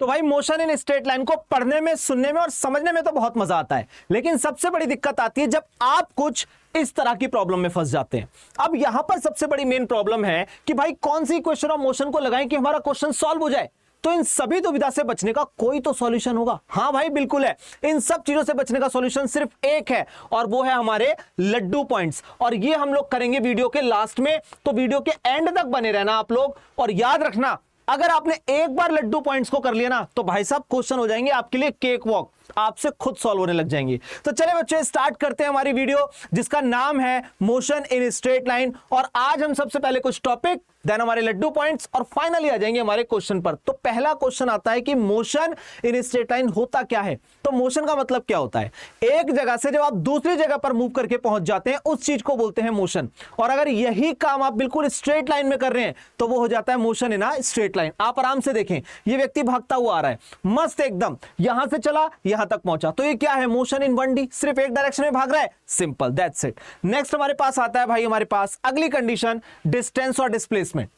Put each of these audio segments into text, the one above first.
तो भाई motion in straight line को पढ़ने में, सुनने में और समझने में तो बहुत मजा आता है, लेकिन सबसे बड़ी दिक्कत आती है जब आप कुछ इस तरह की प्रॉब्लम में फंस जाते हैं। अब यहां पर सबसे बड़ी मेन प्रॉब्लम है कि भाई कौन सी इक्वेशन ऑफ मोशन को लगाएं कि हमारा क्वेश्चन सॉल्व हो जाए। तो इन सभी दुविधा से बचने का कोई तो सॉल्यूशन होगा। हाँ भाई बिल्कुल है, इन सब चीजों से बचने का सॉल्यूशन सिर्फ एक है और वो है हमारे लड्डू पॉइंट्स। और ये हम लोग करेंगे वीडियो के लास्ट में, तो वीडियो के एंड तक बने रहना आप लोग। और याद रखना, अगर आपने एक बार लड्डू पॉइंट्स को कर लिया ना तो भाई साहब क्वेश्चन हो जाएंगे आपके लिए केक वॉक, आपसे खुद सॉल्व होने लग जाएंगे। तो चले बच्चों स्टार्ट करते हैं हमारी वीडियो जिसका नाम है मोशन इन स्ट्रेट लाइन। और आज हम सबसे पहले कुछ टॉपिक, देन हमारे लड्डू पॉइंट्स और फाइनली आ जाएंगे हमारे क्वेश्चन पर। तो पहला क्वेश्चन आता है कि मोशन इन स्ट्रेट लाइन होता क्या है। तो मोशन का मतलब क्या होता है? एक जगह से जब आप दूसरी जगह पर मूव करके पहुंच जाते हैं उस चीज को बोलते हैं मोशन। और अगर यही काम आप बिल्कुल स्ट्रेट लाइन में कर रहे हैं तो वो हो जाता है motion in a straight line. आप आराम से देखें, ये व्यक्ति भागता हुआ आ रहा है, मस्त एकदम, यहां से चला यहां तक पहुंचा, तो ये क्या है? मोशन इन 1D, सिर्फ एक डायरेक्शन में भाग रहा है, सिंपल, दैट्स इट। नेक्स्ट हमारे पास आता है भाई, हमारे पास अगली कंडीशन डिस्टेंस और डिस्प्लेसमेंट।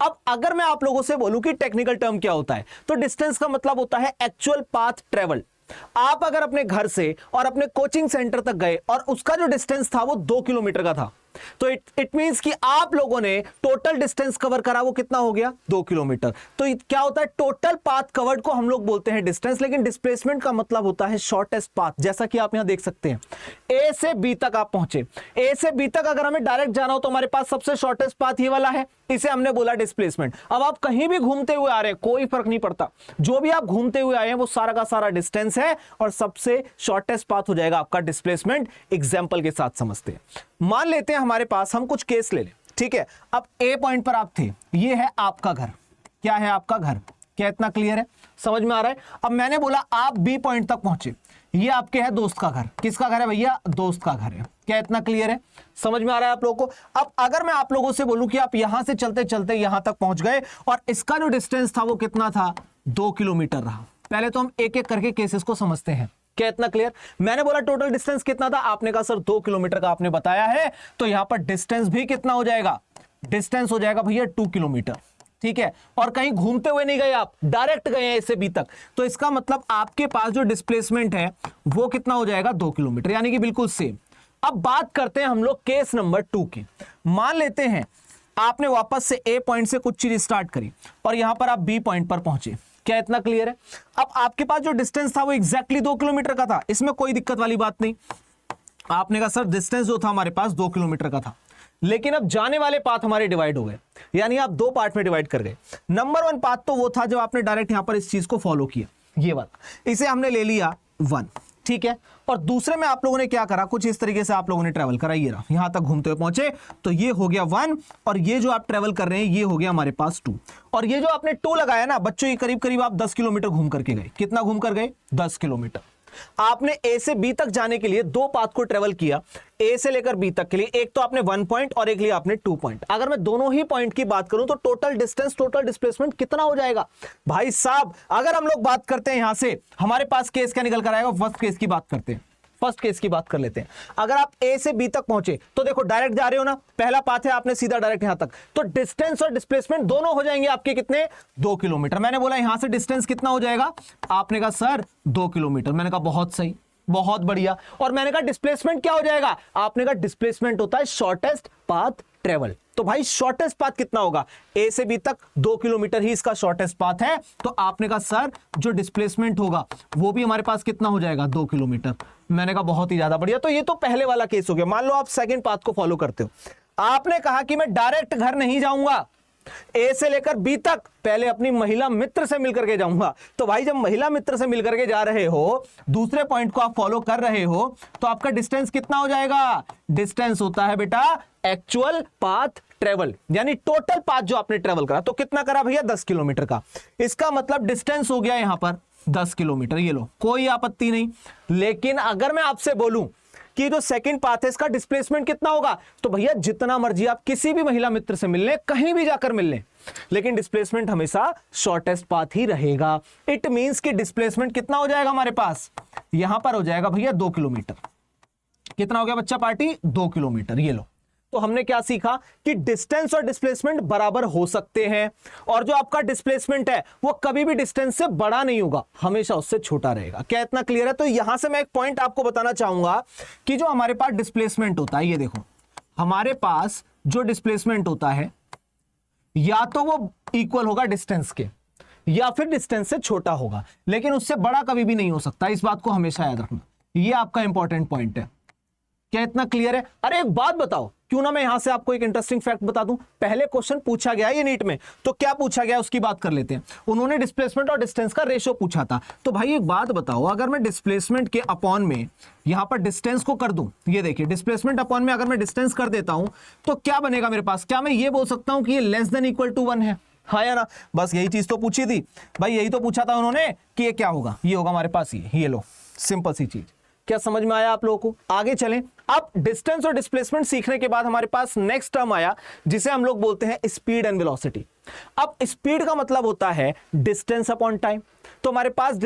अब अगर मैं आप लोगों से बोलूं कि टेक्निकल टर्म क्या होता है, तो डिस्टेंस का मतलब होता है एक्चुअल पाथ ट्रेवल। आप अगर अपने घर से और अपने कोचिंग सेंटर तक गए और उसका जो डिस्टेंस था वो 2 किलोमीटर का था, तो इट मींस कि आप लोगों ने टोटल डिस्टेंस कवर करा, वो कितना हो गया? 2 किलोमीटर। तो क्या होता है? टोटल पाथ कवर्ड को हम लोग बोलते हैं डिस्टेंस, लेकिन डिस्प्लेसमेंट का मतलब होता है शॉर्टेस्ट पाथ। जैसा कि आप यहां देख सकते हैं, ए से बी तक आप पहुंचे, ए से बी तक अगर हमें डायरेक्ट जाना हो तो हमारे पास सबसे शॉर्टेस्ट पाथ ये वाला है, इसे हमने बोला डिस्प्लेसमेंट। अब आप कहीं भी घूमते हुए आ रहे हैं, कोई फर्क नहीं पड़ता, जो भी आप घूमते हुए आए हैं वो सारा का सारा डिस्टेंस है और सबसे शॉर्टेस्ट पाथ हो जाएगा आपका डिस्प्लेसमेंट। एग्जाम्पल के साथ समझते हैं। मान लेते हैं हमारे पास, हम कुछ केस ले लें, ठीक है। अब ए पॉइंट पर आप थे, ये है आपका घर, क्या है? आपका घर। क्या इतना क्लियर है? समझ में आ रहा है? अब मैंने बोला आप बी पॉइंट तक पहुंचे, ये आपके है दोस्त का घर। किसका घर है भैया? दोस्त का घर है। क्या इतना क्लियर है? समझ में आ रहा है आप लोगों को? अब अगर मैं आप लोगों से बोलूं कि आप यहां से चलते चलते यहां तक पहुंच गए और इसका जो डिस्टेंस था वो कितना था? 2 किलोमीटर रहा। पहले तो हम एक एक करके केसेस को समझते हैं। क्या इतना क्लियर? मैंने बोला टोटल डिस्टेंस कितना था, आपने कहा सर 2 किलोमीटर का आपने बताया है, तो यहां पर डिस्टेंस भी कितना हो जाएगा? डिस्टेंस हो जाएगा भैया 2 किलोमीटर, ठीक है। और कहीं घूमते हुए नहीं गए आप, डायरेक्ट गए हैं इससे बी तक, तो इसका मतलब आपके पास जो डिस्प्लेसमेंट है वो कितना हो जाएगा? 2 किलोमीटर, यानी कि बिल्कुल सेम। अब बात करते हैं हम लोग केस नंबर 2 की। मान लेते हैं आपने वापस से ए पॉइंट से कुछ चीज स्टार्ट करी और यहां पर आप बी पॉइंट पर पहुंचे। क्या इतना क्लियर है? अब आपके पास जो डिस्टेंस था वो एग्जैक्टली 2 किलोमीटर का था, इसमें कोई दिक्कत वाली बात नहीं। आपने कहा सर डिस्टेंस जो था हमारे पास 2 किलोमीटर का था, लेकिन अब जाने वाले पाथ हमारे डिवाइड हो गए, यानी आप 2 पार्ट में डिवाइड कर गए। नंबर 1 पाथ तो वो था जब आपने डायरेक्ट यहां पर इस चीज को फॉलो किया, ये वाला, इसे हमने ले लिया 1, ठीक है। और दूसरे में आप लोगों ने क्या करा? कुछ इस तरीके से आप लोगों ने ट्रेवल करा, ये रहा, यहां तक घूमते हुए पहुंचे, तो ये हो गया 1 और ये जो आप ट्रेवल कर रहे हैं ये हो गया हमारे पास 2। और ये जो आपने 2 लगाया ना बच्चों, ये करीब करीब आप 10 किलोमीटर घूम करके गए। कितना घूम कर गए? 10 किलोमीटर। आपने ए से बी तक जाने के लिए 2 पाथ को ट्रेवल किया, ए से लेकर बी तक के लिए। एक तो आपने 1 पॉइंट और एक लिया आपने 2 पॉइंट। अगर मैं दोनों ही पॉइंट की बात करूं तो टोटल डिस्टेंस, टोटल डिस्प्लेसमेंट कितना हो जाएगा भाई साहब? अगर हम लोग बात करते हैं यहां से, हमारे पास केस क्या निकल कर आएगा? फर्स्ट केस की बात करते हैं, फर्स्ट केस की बात कर लेते हैं। अगर आप ए से बी तक पहुंचे तो देखो डायरेक्ट जा रहे हो ना, पहला पाथ है, आपने सीधा डायरेक्ट यहां तक, तो डिस्टेंस और डिस्प्लेसमेंट दोनों हो जाएंगे आपके कितने? 2 किलोमीटर। मैंने बोला यहां से डिस्टेंस कितना हो जाएगा? आपने कहा सर 2 किलोमीटर। मैंने कहा बहुत सही, बहुत बढ़िया। और मैंने कहा डिस्प्लेसमेंट क्या हो जाएगा? आपने कहा डिस्प्लेसमेंट होता है शॉर्टेस्ट पाथ ट्रेवल। तो भाई शॉर्टेस्ट पाथ कितना होगा? ए से बी तक 2 किलोमीटर ही इसका शॉर्टेस्ट पाथ है, तो आपने कहा सर जो डिस्प्लेसमेंट होगा वो भी हमारे पास कितना हो जाएगा? 2 किलोमीटर। मैंने कहा बहुत ही ज्यादा बढ़िया। तो ये तो पहले वाला केस हो गया। मान लो आप सेकंड पाथ को फॉलो करते हो, आपने कहा कि मैं डायरेक्ट घर नहीं जाऊंगा, ए से लेकर बी तक पहले अपनी महिला मित्र से मिलकर के जाऊंगा। तो भाई जब महिला मित्र से मिलकर के जा रहे हो, दूसरे पॉइंट को आप फॉलो कर रहे हो, तो आपका डिस्टेंस कितना हो जाएगा? डिस्टेंस होता है बेटा एक्चुअल पाथ ट्रेवल, यानी टोटल पाथ जो आपने ट्रेवल करा। तो कितना करा भैया? 10 किलोमीटर का। इसका मतलब डिस्टेंस हो गया यहां पर 10 किलोमीटर। ये लो, कोई आपत्ति नहीं। लेकिन अगर मैं आपसे बोलूं कि जो सेकंड पाथ है इसका डिस्प्लेसमेंट कितना होगा, तो भैया जितना मर्जी आप किसी भी महिला मित्र से मिलने, कहीं भी जाकर मिलने, लेकिन डिस्प्लेसमेंट हमेशा शॉर्टेस्ट पाथ ही रहेगा। इट मींस कि डिस्प्लेसमेंट कितना हो जाएगा हमारे पास? यहां पर हो जाएगा भैया 2 किलोमीटर। कितना हो गया बच्चा पार्टी? 2 किलोमीटर। ये लो, तो हमने क्या सीखा कि डिस्टेंस और डिस्प्लेसमेंट बराबर हो सकते हैं, और जो आपका डिस्प्लेसमेंट है वो कभी भी डिस्टेंस से बड़ा नहीं होगा, हमेशा उससे छोटा रहेगा। क्या इतना क्लियर है? तो यहां से मैं एक पॉइंट आपको बताना चाहूंगा कि जो हमारे पास डिस्प्लेसमेंट होता है, ये देखो हमारे पास जो डिस्प्लेसमेंट होता है या तो वो इक्वल होगा डिस्टेंस के या फिर डिस्टेंस से छोटा होगा, लेकिन उससे बड़ा कभी भी नहीं हो सकता। इस बात को हमेशा याद रखना, ये आपका इंपॉर्टेंट पॉइंट है। क्या इतना क्लियर है? अरे एक बात बताओ, क्यों ना मैं यहां से आपको एक इंटरेस्टिंग फैक्ट बता दूं। पहले क्वेश्चन पूछा गया ये नीट में, तो क्या पूछा गया उसकी बात कर लेते हैं। उन्होंने डिस्प्लेसमेंट और डिस्टेंस का रेशियो पूछा था। तो भाई एक बात बताओ, अगर मैं डिस्प्लेसमेंट के अपॉन में यहां पर डिस्टेंस को कर दूं, ये देखिए डिस्प्लेसमेंट अपॉन में अगर मैं डिस्टेंस कर देता हूं तो क्या बनेगा मेरे पास? क्या मैं ये बोल सकता हूं कि ये लेस देन इक्वल टू 1 है? हाँ या ना? बस यही चीज तो पूछी थी भाई, यही तो पूछा था उन्होंने कि ये क्या होगा, ये होगा हमारे पास ये लो, सिंपल सी चीज। क्या समझ में आया आप लोगों को? आगे चलें। अब डिस्टेंस और डिस्प्लेसमेंट सीखने के बाद हमारे पास नेक्स्ट टर्म आया जिसे हम लोग बोलते हैं स्पीड एंड वेलोसिटी। अब स्पीड का मतलब होता है डिस्टेंस अपॉन टाइम, तो हमारे पास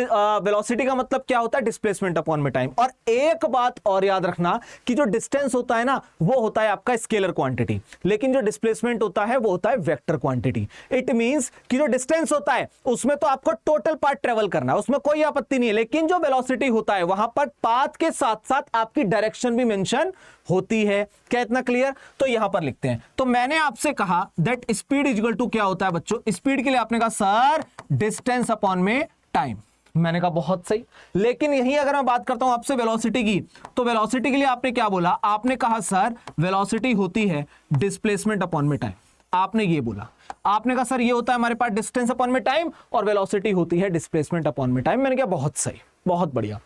वेलोसिटी का मतलब क्या होता है? डिस्प्लेसमेंट अपॉन में टाइम। और एक बात और याद रखना कि जो डिस्टेंस होता है ना वो होता है आपका स्केलर क्वांटिटी, लेकिन जो डिस्प्लेसमेंट होता है वो होता है वेक्टर क्वांटिटी। इट मींस कि जो डिस्टेंस होता है उसमें तो आपको टोटल पाथ ट्रेवल करना है, उसमें कोई आपत्ति नहीं है, लेकिन जो वेलोसिटी होता है वहां पर पाथ के साथ साथ आपकी डायरेक्शन भी मेंशन होती है। क्या इतना क्लियर? तो यहां पर लिखते हैं। तो मैंने आपसे कहा दैट स्पीड इक्वल टू क्या होता है बच्चों? स्पीड के लिए आपने कहा सर डिस्टेंस अपॉन में टाइम। मैंने कहा बहुत सही, लेकिन यही अगर मैं बात करता हूं आपसे वेलोसिटी की, तो वेलोसिटी के लिए आपने क्या बोला? आपने कहा सर वेलोसिटी होती है डिस्प्लेसमेंट अपॉन में टाइम। आपने ये बोला, आपने कहा सर ये होता है हमारे पास डिस्टेंस अपॉन में टाइम और वेलोसिटी होती है डिस्प्लेसमेंट अपॉन में टाइम। मैंने कहा बहुत सही, बहुत बढ़िया।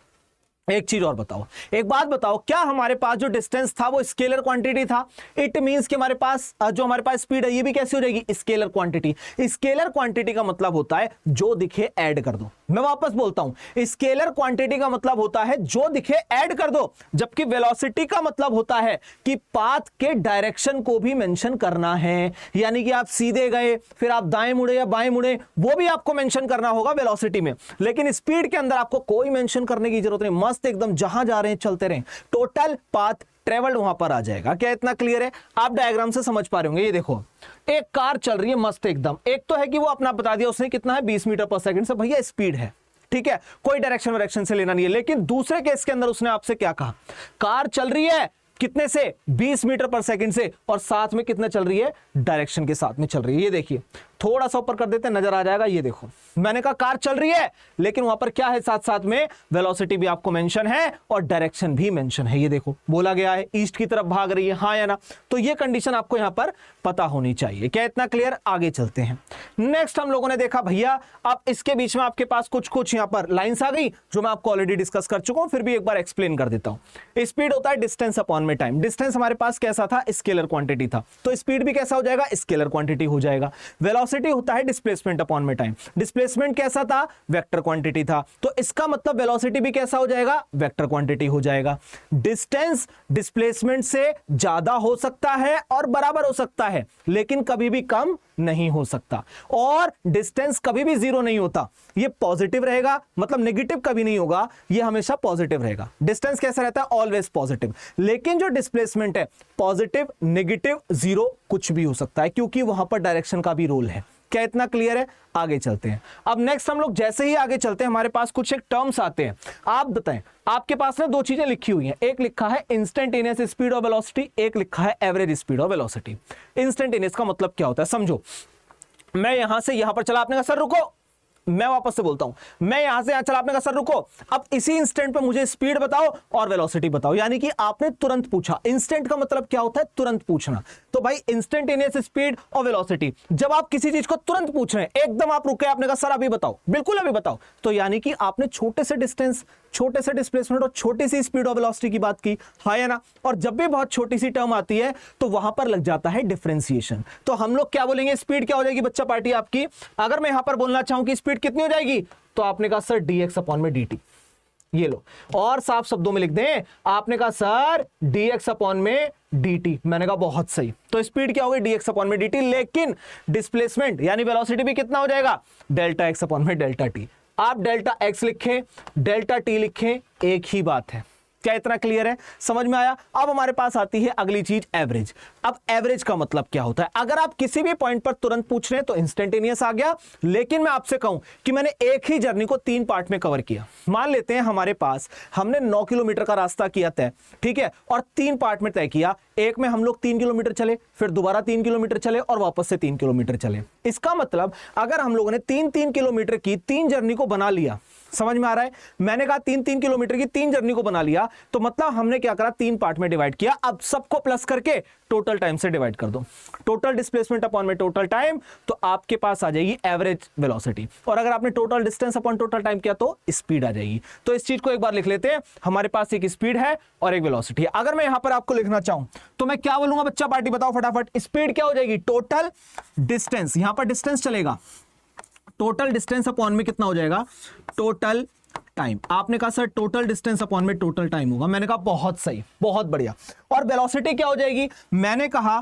एक चीज और बताओ, एक बात बताओ, क्या हमारे पास जो डिस्टेंस था वो स्केलर क्वांटिटी था? इट मींस कि हमारे पास जो हमारे पास स्पीड है ये भी कैसी हो जाएगी? Scalar quantity. स्केलर क्वांटिटी का मतलब होता है जो दिखे ऐड कर दो। मैं वापस बोलता हूं, स्केलर क्वांटिटी का मतलब होता है जो दिखे ऐड कर दो, जबकि वेलोसिटी का मतलब होता है कि पाथ के डायरेक्शन को भी मेंशन करना है। यानी कि आप सीधे गए फिर आप दाएं मुड़े या बाएं मुड़े, वो भी आपको मेंशन करना होगा वेलोसिटी में, लेकिन स्पीड के अंदर आपको कोई मेंशन करने की जरूरत नहीं। मस्त एकदम जहां जा रहे हैं चलते रहें, टोटल पाथ ट्रेवल्ड वहां पर आ जाएगा। क्या इतना क्लियर है? आप डायग्राम से समझ पा रहे होंगे। ये देखो एक कार चल रही है मस्त एकदम, एक तो है कि वो अपना बता दिया उसने कितना है 20 मीटर पर सेकंड से, भैया स्पीड है, ठीक है, कोई डायरेक्शन वायरेक्शन से लेना नहीं है। लेकिन दूसरे केस के अंदर उसने आपसे क्या कहा? कार चल रही है कितने से? 20 मीटर पर सेकंड से, और साथ में कितने चल रही है? डायरेक्शन के साथ में चल रही है। ये देखिए थोड़ा सा ऊपर कर देते हैं, नजर आ जाएगा। ये देखो मैंने कहा कार चल रही है, लेकिन वहां पर क्या है? साथ साथ में वेलोसिटी भी आपको मेंशन है और डायरेक्शन भी मेंशन है। ये देखो बोला गया है ईस्ट की तरफ भाग रही है, हाँ या ना? तो ये कंडीशन आपको यहां पर पता होनी चाहिए। क्या इतना क्लियर? आगे चलते हैं। नेक्स्ट हम लोगों ने देखा भैया, अब इसके बीच में आपके पास कुछ कुछ यहां पर लाइंस आ गई जो मैं आपको ऑलरेडी डिस्कस कर चुका हूं, फिर भी एक बार एक्सप्लेन कर देता हूं। स्पीड होता है डिस्टेंस अपॉन में टाइम। डिस्टेंस हमारे पास कैसा था? स्केलर क्वांटिटी था, तो स्पीड भी कैसा हो जाएगा? स्केलर क्वांटिटी हो जाएगा। वेलोसिटी होता है डिस्प्लेसमेंट अपॉन में टाइम। डिस्प्लेसमेंट कैसा था? वेक्टर क्वांटिटी था, तो इसका मतलब वेलोसिटी भी कैसा हो जाएगा? वेक्टर क्वांटिटी हो जाएगा। डिस्टेंस डिस्प्लेसमेंट से ज्यादा हो सकता है और बराबर हो सकता है, लेकिन कभी भी कम नहीं हो सकता। और डिस्टेंस कभी भी जीरो नहीं होता, ये पॉजिटिव रहेगा, मतलब नेगेटिव कभी नहीं होगा, ये हमेशा पॉजिटिव रहेगा। डिस्टेंस कैसा रहता है? Always positive. लेकिन जो डिस्प्लेसमेंट है पॉजिटिव, नेगेटिव, जीरो कुछ भी हो सकता है, क्योंकि वहां पर डायरेक्शन का भी रोल है। क्या इतना क्लियर है? आगे चलते हैं। अब नेक्स्ट हम लोग जैसे ही आगे चलते हैं हमारे पास कुछ एक टर्म्स आते हैं। आप बताएं, आपके पास ना दो चीजें लिखी हुई हैं, एक लिखा है इंस्टेंटेनियस स्पीड और वेलोसिटी, एक लिखा है एवरेज स्पीड और वेलोसिटी। इंस्टेंटेनियस का मतलब क्या होता है समझो। मैं यहां से यहां पर चला, आपने कहा सर रुको, मैं वापस से बोलता हूं, मैं यहां से यहां चला, आपने कहा सर रुको, अब इसी इंस्टेंट पे मुझे स्पीड बताओ और वेलोसिटी बताओ। यानी कि आपने तुरंत पूछा। इंस्टेंट का मतलब क्या होता है? तुरंत पूछना। तो भाई इंस्टेंटेनियस स्पीड और वेलोसिटी, जब आप किसी चीज को तुरंत पूछ रहे हैं, एकदम आप रुके, आपने कहा सर अभी बताओ, बिल्कुल अभी बताओ, तो यानी कि आपने छोटे से डिस्टेंस, छोटे से डिस्प्लेसमेंट और छोटी सी स्पीड और वेलोसिटी की बात की, हाँ या ना? और जब भी बहुत छोटी सी टर्म आती है तो वहां पर लग जाता है डिफरेंशिएशन। तो हम लोग क्या बोलेंगे? स्पीड क्या हो जाएगी बच्चा पार्टी आपकी? अगर मैं यहां पर बोलना चाहूं कि स्पीड कितनी हो जाएगी, तो आपने कहा सर dx अपॉन में dt। ये लो, और साफ शब्दों में लिख दें, आपने कहा सर dx अपॉन में dt। मैंने कहा बहुत सही। तो स्पीड क्या होगी? dx अपॉन में dt। लेकिन डिस्प्लेसमेंट यानी वेलोसिटी भी कितना हो जाएगा? डेल्टा x अपॉन में डेल्टा t। आप डेल्टा x लिखें, डेल्टा t लिखें, एक ही बात है। क्या इतना क्लियर है, समझ में आया। अब हमारे पास आती है अगली चीज एवरेज। अब एवरेज का मतलब क्या होता है, अगर आप किसी भी पॉइंट पर तुरंत पूछ रहे हैं तो इंस्टेंटेनियस आ गया, लेकिन मैं आपसे कहूं कि मैंने एक ही जर्नी को 3 पार्ट में कवर किया। मान लेते हैं हमारे पास हमने 9 किलोमीटर का रास्ता किया तय, ठीक है, और 3 पार्ट में तय किया। एक में हम लोग 3 किलोमीटर चले, फिर दोबारा 3 किलोमीटर चले और वापस से 3 किलोमीटर चले। इसका मतलब अगर हम लोगों ने 3-3 किलोमीटर की 3 जर्नी को बना लिया, समझ में आ रहा है, मैंने कहा 3-3 किलोमीटर की 3 जर्नी को बना लिया, तो मतलब हमने क्या करा, 3 पार्ट में डिवाइड किया। अब सबको प्लस करके टोटल टाइम से डिवाइड कर दो, टोटल डिस्प्लेसमेंट अपॉन में टोटल टाइम, तो आपके पास आ जाएगी एवरेज वेलोसिटी। और अगर आपने total distance upon total time किया तो स्पीड आ जाएगी। तो इस चीज को एक बार लिख लेते हैं, हमारे पास एक स्पीड है और एक वेलोसिटी है। अगर मैं यहां पर आपको लिखना चाहूं तो मैं क्या बोलूंगा, बच्चा पार्टी बताओ फटाफट, स्पीड क्या हो जाएगी, टोटल डिस्टेंस, यहां पर डिस्टेंस चलेगा, टोटल डिस्टेंस अपॉन में कितना हो जाएगा, टोटल टाइम। आपने कहा सर टोटल डिस्टेंस अपॉन में टोटल टाइम होगा, मैंने कहा बहुत सही, बहुत बढ़िया। और वेलोसिटी क्या हो जाएगी, मैंने कहा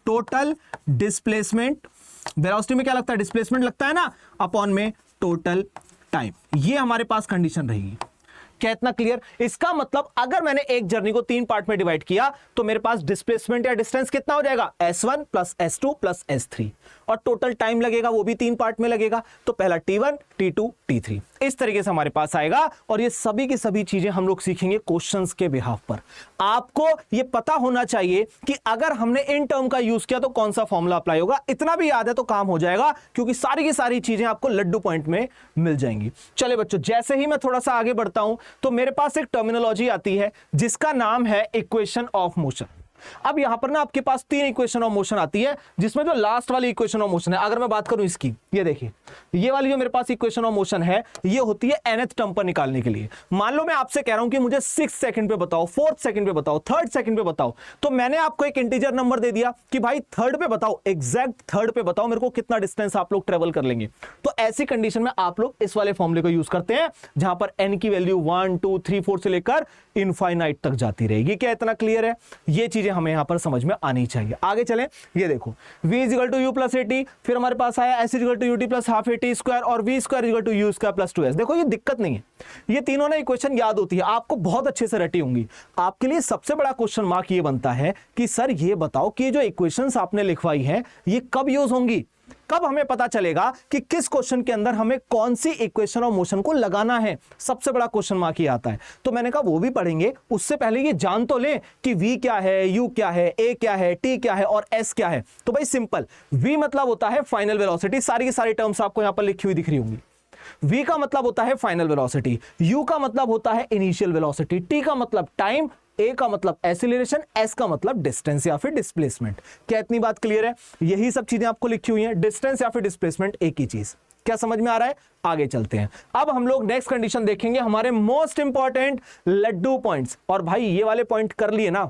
टोटल डिस्प्लेसमेंट, वेलोसिटी में क्या लगता है, डिस्प्लेसमेंट लगता है ना, अपॉन में टोटल टाइम। ये हमारे पास कंडीशन रहेगी। क्या इतना क्लियर, इसका मतलब अगर मैंने एक जर्नी को 3 पार्ट में डिवाइड किया तो मेरे पास डिस्प्लेसमेंट या डिस्टेंस कितना हो जाएगा, s1 plus s2 plus s3, और टोटल टाइम लगेगा वो भी 3 पार्ट में लगेगा, तो पहला t1 t2 t3 इस तरीके से हमारे पास आएगा। और ये सभी की सभी चीजें हम लोग सीखेंगे क्वेश्चंस के बिहाफ पर। आपको ये पता होना चाहिए कि अगर हमने इन टर्म का यूज किया तो कौन सा फॉर्मूला अप्लाई होगा, इतना भी याद है तो काम हो जाएगा, क्योंकि सारी की सारी चीजें आपको लड्डू पॉइंट में मिल जाएंगी। चले बच्चों, जैसे ही मैं थोड़ा सा आगे बढ़ता हूं तो मेरे पास एक टर्मिनोलॉजी आती है जिसका नाम है इक्वेशन ऑफ मोशन। अब यहां पर ना आपके पास 3 इक्वेशन ऑफ मोशन आती है, जिसमें जो लास्ट वाली इक्वेशन ऑफ मोशन है, अगर मैं बात करूं इसकी, ये देखिए, ये वाली जो मेरे पास इक्वेशन ऑफ मोशन है, ये होती है nth टर्म पर निकालने के लिए। मान लो मैं आपसे कह रहा हूं कि मुझे 6 सेकंड पे बताओ, 4th सेकंड पे बताओ, 3rd सेकंड पे बताओ, तो मैंने आपको एक इंटीजर नंबर दे दिया कि भाई 3rd पे बताओ, एग्जैक्ट 3rd पे बताओ मेरे को कितना डिस्टेंस आप लोग ट्रेवल कर लेंगे। तो ऐसी कंडीशन में आप लोग इस वाले फॉर्मूले को यूज करते हैं, जहां पर n की वैल्यू 1 2 3 4 से लेकर इनफाइनाइट तक जाती रहेगी। क्या इतना क्लियर है, ये चीजें हमें यहां पर समझ में आनी चाहिए। आगे चलें, ये देखो v equal to u plus at, फिर हमारे पास आया s equal to ut plus half at square और v square equal to u square plus 2s। देखो ये दिक्कत नहीं है, ये तीनों ना इक्वेशन याद होती है, आपको बहुत अच्छे से रटी होंगी। आपके लिए सबसे बड़ा क्वेश्चन मार्क ये बनता है कि सर ये बताओ कि जो इक्वेशंस आपने लिखवाई हैं ये कब यूज होंगी, कब हमें पता चलेगा कि किस क्वेश्चन के अंदर हमें कौन सी इक्वेशन ऑफ मोशन को लगाना है। सबसे बड़ा क्वेश्चन मार्क ये आता है। तो मैंने कहा वो भी पढ़ेंगे, उससे पहले ये जान तो लें कि v क्या है, u क्या है, a क्या है, t क्या है और s क्या है। तो भाई सिंपल, v मतलब होता है फाइनल वेलोसिटी, सारी की सारी टर्म्स आपको यहां पर लिखी हुई दिख रही होंगी। v का मतलब होता है फाइनल वेलोसिटी, u का मतलब होता है इनिशियल वेलोसिटी, t का मतलब टाइम, a का मतलब एक्सीलरेशन, s का मतलब डिस्टेंस या फिर डिस्प्लेसमेंट। क्या इतनी बात क्लियर है, यही सब चीजें आपको लिखी हुई हैं, डिस्टेंस या फिर डिस्प्लेसमेंट एक ही चीज। क्या समझ में आ रहा है, आगे चलते हैं। अब हम लोग नेक्स्ट कंडीशन देखेंगे, हमारे मोस्ट इंपॉर्टेंट लड्डू पॉइंट्स। और भाई ये वाले पॉइंट कर लिए ना,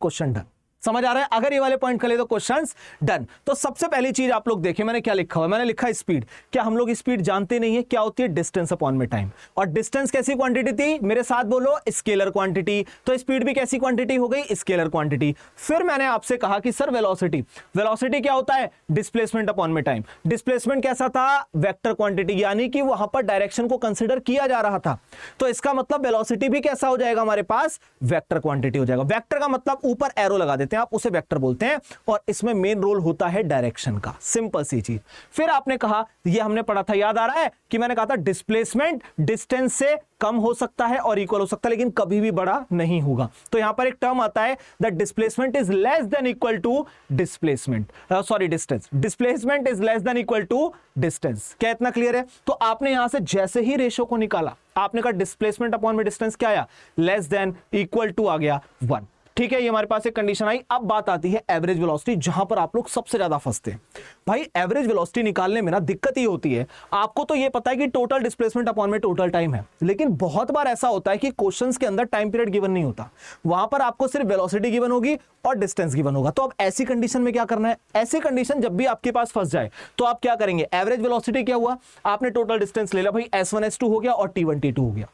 क्वेश्चन डन। समझ आ रहा है, अगर ये वाले पॉइंट कर ले तो क्वेश्चंस डन। तो सबसे पहली चीज आप लोग देखें, मैंने क्या लिखा हुआ है, मैंने लिखा स्पीड। क्या हम लोग स्पीड जानते नहीं है, क्या होती है, डिस्टेंस अपॉन में टाइम। और डिस्टेंस कैसी क्वांटिटी थी, मेरे साथ बोलो, स्केलर क्वांटिटी। तो स्पीड भी कैसी क्वांटिटी हो गई, स्केलर क्वांटिटी। फिर मैंने आपसे कहा कि सर वेलोसिटी, वेलोसिटी क्या होता है, डिस्प्लेसमेंट अपॉन में टाइम। डिस्प्लेसमेंट कैसा था, वेक्टर क्वांटिटी, यानी कि वहां पर डायरेक्शन को कंसिडर किया जा रहा था। तो इसका मतलब वेलोसिटी भी कैसा हो जाएगा, हमारे पास वेक्टर क्वांटिटी हो जाएगा। वेक्टर का मतलब ऊपर एरो लगा देते हैं आप, उसे वेक्टर बोलते हैं, और इसमें मेन रोल होता है डायरेक्शन का, सिंपल सी चीज। फिर आपने कहा, ये हमने पढ़ा था, याद आ रहा है कि मैंने कहा था डिस्प्लेसमेंट डिस्टेंस से कम हो सकता है और इक्वल हो सकता है, लेकिन कभी भी बड़ा नहीं होगा। तो यहां पर एक टर्म आता है, the displacement is less than equal to displacement, sorry distance, displacement is less than equal to distance. क्या इतना क्लियर है। तो आपने यहां से जैसे ही रेशो को निकाला, आपने कहा डिस्प्लेसमेंट अपॉन में डिस्टेंस क्या आया, लेस देन इक्वल टू आ गया 1। ठीक है, ये हमारे पास एक कंडीशन आई। अब बात आती है एवरेज वेलोसिटी, जहां पर आप लोग सबसे ज्यादा फंसते हैं। भाई एवरेज वेलोसिटी निकालने में ना दिक्कत ही होती है। आपको तो ये पता है कि टोटल डिस्प्लेसमेंट अपॉन में टोटल टाइम है, लेकिन बहुत बार ऐसा होता है कि क्वेश्चंस के अंदर टाइम पीरियड गिवन नहीं होता, वहां पर आपको सिर्फ वेलोसिटी गिवन होगी और डिस्टेंस गिवन होगा। तो अब ऐसी कंडीशन में क्या करना है, ऐसी कंडीशन जब भी आपके पास फंस जाए तो आप क्या करेंगे, एवरेज वेलोसिटी क्या हुआ, आपने टोटल डिस्टेंस ले लिया, भाई s1 s2 हो गया और t1 t2 हो गया।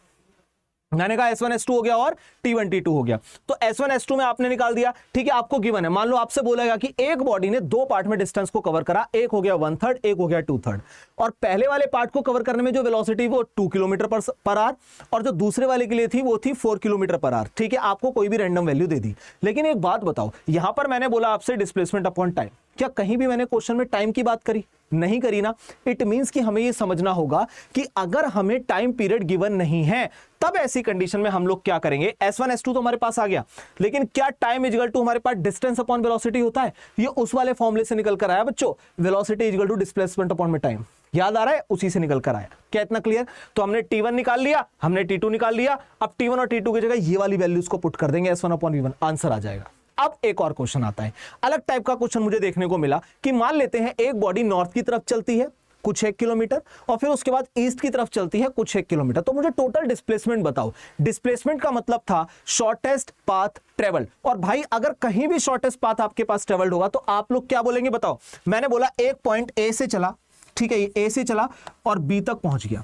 मैंने कहा S1 S2 हो गया और T1 T2 हो गया। तो S1 S2 में आपने निकाल दिया, ठीक है। आपको गिवन है, मान लो आपसे बोलेगा कि एक बॉडी ने दो पार्ट में डिस्टेंस को कवर करा, एक हो गया 1/3, एक हो गया 2/3, और पहले वाले पार्ट को कवर करने में जो वेलोसिटी वो 2 किलोमीटर पर आवर, और जो दूसरे वाले के लिए थी वो थी 4 किलोमीटर पर आवर, ठीक है। आपको कोई भी रैंडम वैल्यू दे दी। लेकिन एक बात बताओ, यहां पर मैंने बोला आपसे डिस्प्लेसमेंट अपॉन टाइम, क्या कहीं भी मैंने क्वेश्चन में टाइम की बात करी? नहीं करी ना। इट मींस कि हमें यह समझना होगा कि अगर हमें टाइम पीरियड गिवन नहीं है, तब ऐसी कंडीशन में हम लोग क्या करेंगे? S1 S2 तो हमारे पास आ गया, लेकिन क्या टाइम इक्वल टू हमारे पास डिस्टेंस अपॉन वेलोसिटी होता है? ये उस वाले फॉर्मूले से निकल कर आया बच्चों, velocity equal to displacement upon में टाइम। याद आ रहा है? उसी से निकल कर आया। क्या इतना क्लियर? तो हमने T1 निकाल लिया, हमने T2 निकाल लिया। अब T1 और T2 की जगह ये वाली वैल्यूज को पुट कर देंगे, S1 अपॉन V1, आंसर आ जाएगा। अब एक और क्वेश्चन आता है, अलग टाइप का क्वेश्चन मुझे देखने को मिला कि मान लेते हैं एक बॉडी नॉर्थ की तरफ चलती है कुछ 1 किलोमीटर, और फिर उसके बाद ईस्ट की तरफ चलती है कुछ 1 किलोमीटर। तो मुझे टोटल डिस्प्लेसमेंट बताओ। डिस्प्लेसमेंट का मतलब था शॉर्टेस्ट पाथ ट्रेवल, और भाई अगर कहीं भी शॉर्टेस्ट पाथ आपके पास ट्रेवल्ड होगा तो आप लोग क्या बोलेंगे बताओ? मैंने बोला एक पॉइंट ए से चला, ठीक है, ए से चला और बी तक पहुंच गया।